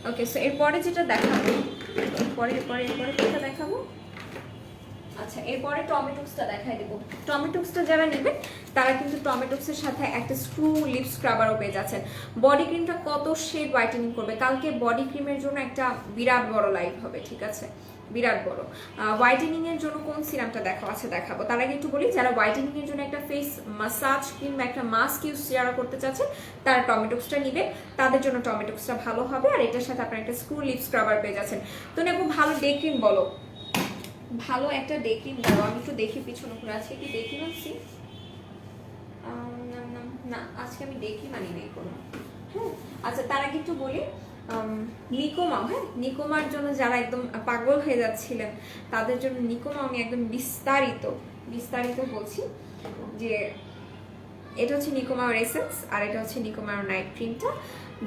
ওকে, সো এরপরে যেটা দেখাবো, এরপরে কোনটা দেখাবো? আচ্ছা, এরপরে টমেটোক্সটা দেখাই দেবো। টমেটোক্সটা যারা নেবেন তারা কিন্তু টমেটোক্সের সাথে একটা স্ক্রু লিপ স্ক্রাবারও পেয়ে যাচ্ছেন। বডি ক্রিমটা কত শেড হোয়াইটেনিং করবে। কালকে বডি ক্রিমের জন্য একটা বিরাট বড় লাইভ হবে, ঠিক আছে? বিরাট বড়। হোয়াইটেনিং এর জন্য কোন সিরামটা দেখাবো। তার আগে একটু বলি, যারা হোয়াইটেনিং এর জন্য একটা ফেস মাসাজ কিংবা একটা মাস্ক ইউজ যারা করতে চাচ্ছেন, তারা টমেটোক্সটা নিবে, তাদের জন্য টমেটোক্সটা ভালো হবে। আর এটার সাথে আপনার একটা স্ক্রু লিপ স্ক্রাবার পেয়ে যাচ্ছেন। তো নেবো ভালো ডে ক্রিম বলো, ভালো একটা ডে ক্রিম দাও। আমি একটু দেখি পিছনে ঘুরে আছে কি ডে ক্রিম আনছি। না, আজকে আমি ডে ক্রিম আনি নাই কোনো। হ্যাঁ, আচ্ছা তার আগে একটু বলি, নিকোমা, হ্যাঁ নিকোমার জন্য যারা একদম পাগল হয়ে যাচ্ছিলেন তাদের জন্য নিকোমা আমি একদম বিস্তারিত বলছি যে এটা হচ্ছে নিকোমার এসেন্স আর এটা হচ্ছে নিকোমার নাইট ক্রিমটা।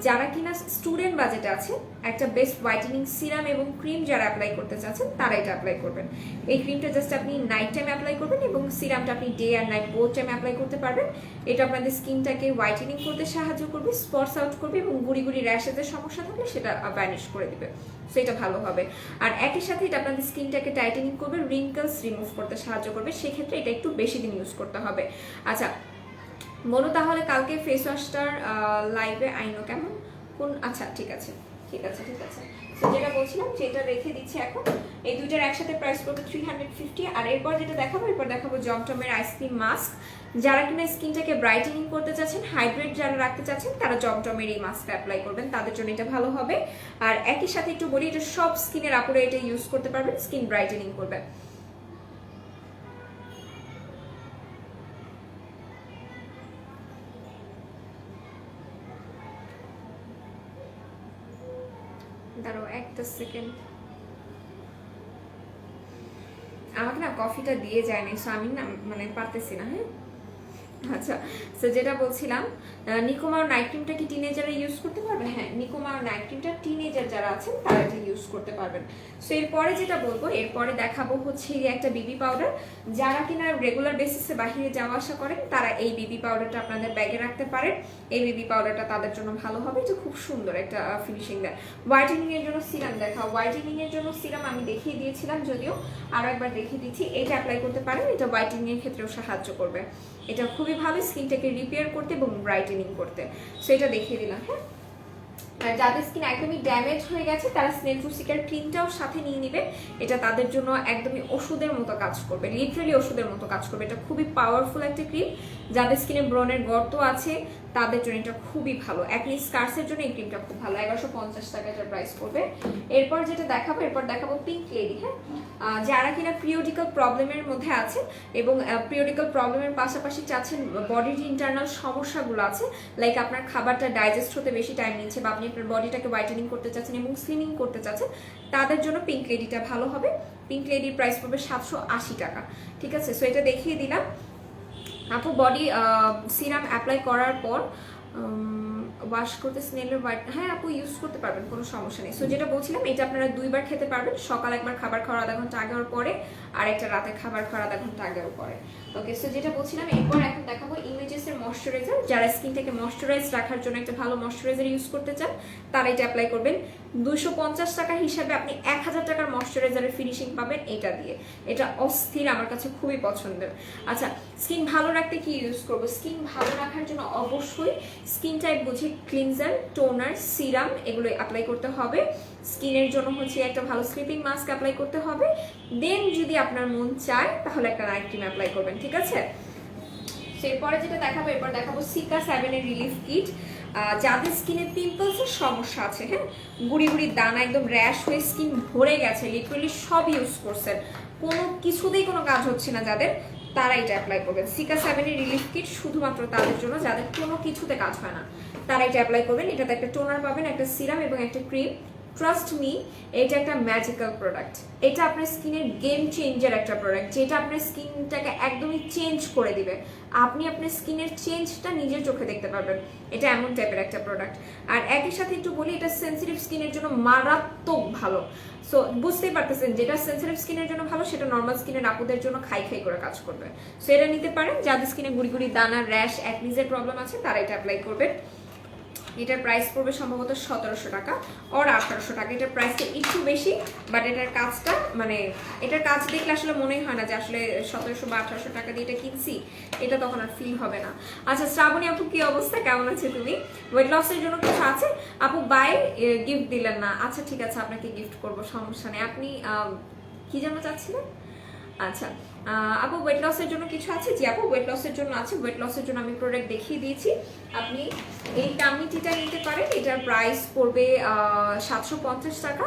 যারা কিনা স্টুডেন্ট বাজেটে আছে, একটা বেস্ট হোয়াইটেনিং সিরাম এবং ক্রিম যারা অ্যাপ্লাই করতে চাচ্ছেন তারা এটা অ্যাপ্লাই করবেন। এই ক্রিমটা জাস্ট আপনি নাইট টাইম অ্যাপ্লাই করবেন এবং সিরামটা আপনি ডে আর নাইট বোথ টাইম অ্যাপ্লাই করতে পারবেন। এটা আপনাদের স্কিনটাকে হোয়াইটেনিং করতে সাহায্য করবে, স্পটস আউট করবে এবং গুড়ি র্যাশেজের সমস্যা থাকলে সেটা ভ্যানিশ করে দিবে, সেটা ভালো হবে। আর একই সাথে এটা আপনাদের স্কিনটাকে টাইটেনিং করবে, রিঙ্কলস রিমুভ করতে সাহায্য করবে। সেক্ষেত্রে এটা একটু বেশি দিন ইউজ করতে হবে। আচ্ছা বলো তাহলে কালকে ফেস ওয়াশটার লাইভে আইনো কেমন কোন? আচ্ছা ঠিক আছে। তো যেটা বলছিলাম সেটা রেখে দিচ্ছি এখন। এই দুইটার একসাথে প্রাইস পড়বে 350। আর এরপর যেটা দেখাবো জমটমের আইসক্রিম মাস্ক। যারা কিনা স্কিনটাকে ব্রাইটেনিং করতে চাচ্ছেন, হাইড্রেট যারা রাখতে চাচ্ছেন, তারা জমটমের এই মাস্কটা অ্যাপ্লাই করবেন, তাদের জন্য এটা ভালো হবে। আর একই সাথে একটু বলি, এটা সব স্কিনের আপুরে এটা ইউজ করতে পারবেন, স্কিন ব্রাইটেনিং করবে। দাঁড়াও একটা সেকেন্ড। আমাকে না কফিটা দিয়ে যায়নি, সো আমি না মানে পারতেছি না। হ্যাঁ আচ্ছা, সো যেটা বলছিলাম, নিকোমার নাইট ক্রিমটা কি টিনেজাররা ইউজ করতে পারবে? হ্যাঁ, নিকোমার নাইট ক্রিমটা টিনেজার যারা আছেন তারা এটা ইউজ করতে পারবেন। সো এরপরে যেটা বলবো, এরপরে দেখাবো হচ্ছে একটা বিবি পাউডার। যারা কিনা রেগুলার বেসিসে বাহিরে যাওয়া আসা করেন তারা এই বিবি পাউডারটা আপনাদের ব্যাগে রাখতে পারেন। এই বিবি পাউডারটা তাদের জন্য ভালো হবে, এটা খুব সুন্দর একটা ফিনিশিং দেয়। হোয়াইটেনিং এর জন্য সিরাম দেখাও। হোয়াইটেনিং এর জন্য সিরাম আমি দেখিয়ে দিয়েছিলাম, যদিও আরো একবার দেখিয়ে দিচ্ছি। এটা অ্যাপ্লাই করতে পারেন, এটা হোয়াইটেনিং এর ক্ষেত্রেও সাহায্য করবে। এটা খুবই ভালো স্কিনটাকে রিপেয়ার করতে এবং ব্রাইটেনিং করতে। সো এটা দেখিয়ে দিলাম। হ্যাঁ, আর যাদের স্কিন একদমই ড্যামেজ হয়ে গেছে তারা স্নেলফ্রুসিকার ক্রিমটাও সাথে নিয়ে নেবে। এটা তাদের জন্য একদমই ওষুধের মতো কাজ করবে, লিটারালি ওষুধের মতো কাজ করবে। এটা খুবই পাওয়ারফুল একটা ক্রিম। যাদের স্কিনে ব্রণের গর্ত আছে তাদের জন্য এটা খুবই ভালো। অ্যাকনি স্কার্সের জন্য এই ক্রিমটা খুব ভালো। 1150 টাকা এটার প্রাইস পড়বে। এরপর যেটা দেখাবো, এরপর দেখাবো পিঙ্ক লেডি। হ্যাঁ, যারা কিনা পিরিয়ডিক্যাল প্রবলেমের মধ্যে আছে এবং পিরিয়ডিক্যাল প্রবলেমের পাশাপাশি চাচ্ছেন বডির ইন্টারনাল সমস্যাগুলো আছে, লাইক আপনার খাবারটা ডাইজেস্ট হতে বেশি টাইম নিচ্ছে বা আপনি আপনার বডিটাকে হোয়াইটেনিং করতে চাচ্ছেন এবং স্লিমিং করতে চাচ্ছেন, তাদের জন্য পিঙ্ক লেডিটা ভালো হবে। পিঙ্ক লেডির প্রাইস পড়বে 780 টাকা। ঠিক আছে, সো এটা দেখিয়ে দিলাম। আপু বডি সিরাম অ্যাপ্লাই করার পর ওয়াশ করতে স্নেলের হোয়াইট, হ্যাঁ আপু ইউজ করতে পারবেন, কোনো সমস্যা নেই। সো যেটা বলছিলাম, এটা আপনারা 2বার খেতে পারবেন, সকাল একবার খাবার খাওয়ার আধা ঘন্টা আগে ওর পরে, আর একটা রাতে খাবার খাওয়ার আধা ঘন্টা আগে ওর পরে। ওকে, সো যেটা বলছিলাম, এরপর এখন দেখাবো ইমেজেসের ময়শ্চারাইজার। যারা স্কিনটাকে ময়শ্চারাইজ রাখার জন্য একটা ভালো ময়শ্চারাইজার ইউজ করতে চান তারা এটা অ্যাপ্লাই করবেন। 250 টাকা হিসাবে আপনি 1000 টাকার ময়শ্চারাইজারের ফিনিশিং পাবেন এটা দিয়ে। এটা অস্থির, আমার কাছে খুবই পছন্দের। আচ্ছা, স্কিন ভালো রাখতে কি ইউজ করবো? স্কিন ভালো রাখার জন্য অবশ্যই স্কিন টাইপ বুঝে ক্লিনজার, টোনার, সিরাম এগুলো অ্যাপ্লাই করতে হবে। স্কিনের জন্য হচ্ছে একটা ভালো স্লিপিং মাস্ক অ্যাপ্লাই করতে হবে। দেন যদি আপনার মন চায় তাহলে একটা নাইট ক্রিম অ্যাপ্লাই করবেন। ঠিক আছে, এরপরে যেটা দেখাবো, এরপর দেখাবো সিকা 7 এর রিলিফ কিট। যাদের স্কিনে পিম্পলসের সমস্যা আছে, হ্যাঁ গুড়ি গুড়ি দানা, একদম র্যাশ হয়ে স্কিন ভরে গেছে, লিটারালি সব ইউজ করছেন, কোনো কিছুতেই কোনো কাজ হচ্ছে না যাদের, তারা এটা অ্যাপ্লাই করবেন। সিকা 7 এর রিলিফ কিট শুধুমাত্র তাদের জন্য যাদের কোনো কিছুতে কাজ হয় না, তারা এটা অ্যাপ্লাই করবেন। এটাতে একটা টোনার পাবেন, একটা সিরাম এবং একটা ক্রিম। ট্রাস্ট মি, এটা একটা ম্যাজিক্যাল প্রোডাক্ট। এটা আপনার স্কিনের গেম চেঞ্জার একটা প্রোডাক্ট, যেটা আপনার স্কিনটাকে একদমই চেঞ্জ করে দিবে। আপনি আপনার স্কিনের চেঞ্জটা নিজের চোখে দেখতে পারবেন। এটা এমন টাইপের একটা প্রোডাক্ট। আর একই সাথে একটু বলি, এটা সেন্সিটিভ স্কিনের জন্য মারাত্মক ভালো। সো বুঝতেই পারতেছেন, যেটা সেন্সিটিভ স্কিনের জন্য ভালো সেটা নর্মাল স্কিনের আপুদের জন্য খাই খাই করে কাজ করবে। সো এটা নিতে পারেন। যাদের স্কিনে গুড়ি গুড়ি দানা, র্যাশ, অ্যাকনিজের প্রবলেম আছে তারা এটা অ্যাপ্লাই করবেন। এটার প্রাইস পড়বে সম্ভবত 1700 টাকা আর 1800 টাকা। এটার প্রাইসটা একটু বেশি, বাট এটার কাজটা মানে এটার কাজ দেখলে আসলে মনেই হয় না যে আসলে 1700 বা 1800 টাকা দিয়ে এটা কিনছি, এটা তখন আর ফিল হবে না। আচ্ছা শ্রাবণী আপু, কি অবস্থা, কেমন আছে তুমি? ওয়েট লসের জন্য কিছু আছে? আপু বাই, গিফট দিলেন না। আচ্ছা ঠিক আছে, আপনাকে গিফট করবো, সমস্যা নেই। আপনি কি জন্য চাচ্ছিলেন? আচ্ছা আপু ওয়েট লসের জন্য কিছু আছে? জি আপু ওয়েট লসের জন্য আছে। ওয়েট লসের জন্য আমি প্রোডাক্ট দেখিয়ে দিয়েছি। আপনি এই টামিটিটা নিতে পারেন, এটার প্রাইস পড়বে 750 টাকা।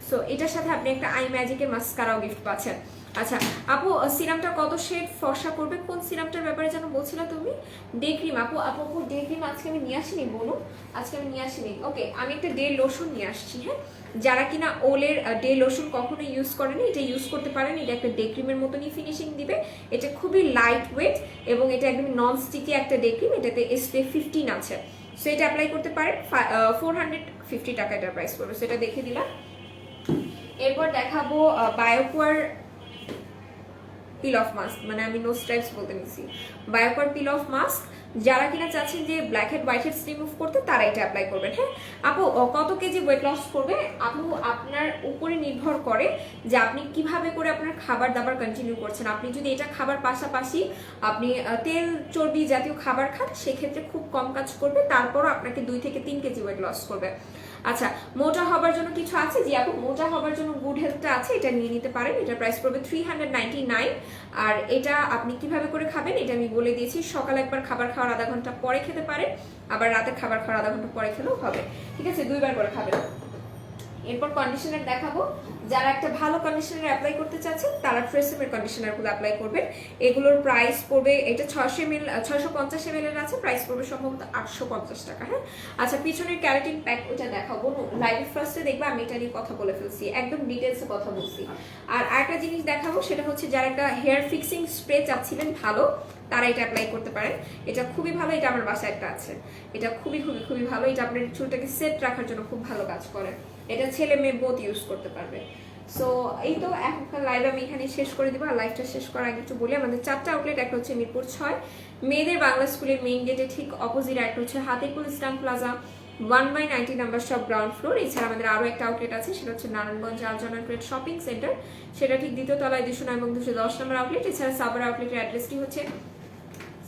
সো এটার সাথে আপনি একটা আই ম্যাজিকের মাস্কারাও গিফট পাচ্ছেন। আচ্ছা আপু, সিরামটা কত শেড ফর্সা করবে? কোন সিরামটার ব্যাপারে যেন বলছিল তুমি? Day cream. আপু আপু ডে ক্রিম আজকে আমি নিয়ে আসিনি, বলুন আজকে আমি নিয়ে আসিনি। ওকে, আমি একটা ডে লোশন নিয়ে আসছি। হ্যাঁ, যারা কিনা ওলের ডে লোশন কখনো ইউজ করেনি এটা ইউজ করতে পারেন। এটা একটা ডে ক্রিমের মতনই ফিনিশিং দিবে। এটা খুবই লাইট ওয়েট এবং এটা একদম নন স্টিকি একটা ডে ক্রিম। এটাতে SPF 15 আছে। সো এটা অ্যাপ্লাই করতে পারেন। 450 টাকা এটার প্রাইস পড়বে। সেটা দেখে দিলাম। এরপর দেখাবো বায়োকোয়ার পিল অফ মাস্ক, মানে আমি নো স্ট্রাইপস বলতে নিচ্ছি। বায়োকোয়ার পিল অফ মাস্ক, যারা কিনা চাচ্ছেন যে black head white heads remove করতে তারা এটা অ্যাপ্লাই করবেন। হ্যাঁ আপু, কত কেজি ওয়েট লস করবে? আপু আপনার উপরে নির্ভর করে যে আপনি কিভাবে করে আপনার খাবার দাবার কন্টিনিউ করছেন। আপনি যদি এটা খাবার পাশাপাশি আপনি তেল চর্বি জাতীয় খাবার খান সেক্ষেত্রে খুব কম কাজ করবে, তারপরও আপনাকে 2 থেকে 3 কেজি ওয়েট লস করবে। আচ্ছা, মোটা হবার জন্য কিছু আছে? জি আপু, মোটা হবার জন্য গুড হেলথটা আছে, এটা নিয়ে নিতে পারেন। এটার প্রাইস পড়বে 399। আর এটা আপনি কিভাবে করে খাবেন এটা আমি বলে দিয়েছি। সকালে একবার খাবার খাওয়ার আধা ঘন্টা পরে খেতে পারেন, আবার রাতে খাবার খাওয়ার আধা ঘন্টা পরে খেলেও হবে। ঠিক আছে, 2বার করে খাবেন। এরপর কন্ডিশনার দেখাবো। যারা একটা ভালো কন্ডিশনার অ্যাপ্লাই করতে চাচ্ছেন তারা ট্রেসেমের কন্ডিশনারগুলো অ্যাপ্লাই করবেন। এগুলোর প্রাইস পড়বে, এটা 650 ml এর আছে, প্রাইস পড়বে সম্ভবত 850 টাকা। হ্যাঁ, আচ্ছা পিছনের ক্যারাটিন প্যাক ওটা দেখাবো, লাইভ ফার্স্টে দেখবা আমি এটা নিয়ে কথা বলে ফেলছি, একদম ডিটেলসে কথা বলছি। আর আরেকটা জিনিস দেখাবো, সেটা হচ্ছে যারা একটা হেয়ার ফিক্সিং স্প্রে চাচ্ছিলেন ভালো, তারা এটা অ্যাপ্লাই করতে পারেন। এটা খুবই ভালো, এটা আমার বাসায় একটা আছে, এটা খুবই খুবই খুবই ভালো। এটা আপনার চুলটাকে সেট রাখার জন্য খুব ভালো কাজ করে, এটা ছেলে মেয়ে বোথ ইউজ করতে পারবে। সো এই তো এখনকার লাইভ আমি এখানে শেষ করে দিব। আর লাইভটা শেষ করার আগে একটু বলি, আমাদের 4টা আউটলেট, একটা হচ্ছে মিরপুর 6 মেয়েদের বাংলা স্কুলের মেইন গেটে ঠিক অপোজিট, একটা হচ্ছে Hatirpool eastern plaza 1/90 number shop ground floor. এছাড়া আমাদের আরও একটা আউটলেট আছে, সেটা হচ্ছে Narayanganj Aljana trade shopping centre, সেটা ঠিক দ্বিতীয় তলায় 209 এবং 210 নম্বর আউটলেট। এছাড়া সাবার আউটলেটের অ্যাড্রেসটি হচ্ছে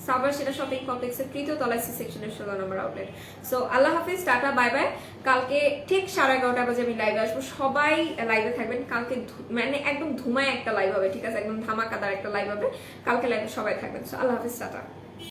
সাবার সেটা শপিং কমপ্লেক্সের তৃতীয় তলায় সি সেকশনের 16 নম্বর আউটলেট। সো আল্লাহ হাফিজ, টাটা, বাই বাই। কালকে ঠিক 11:30 বাজে আমি লাইভে আসবো, সবাই লাইভে থাকবেন। কালকে মানে একদম ধুমায় একটা লাইভ হবে, ঠিক আছে, একদম ধামাকাদার একটা লাইভ হবে কালকে, লাইভে সবাই থাকবেন। সো আল্লাহ হাফিজ, টাটা।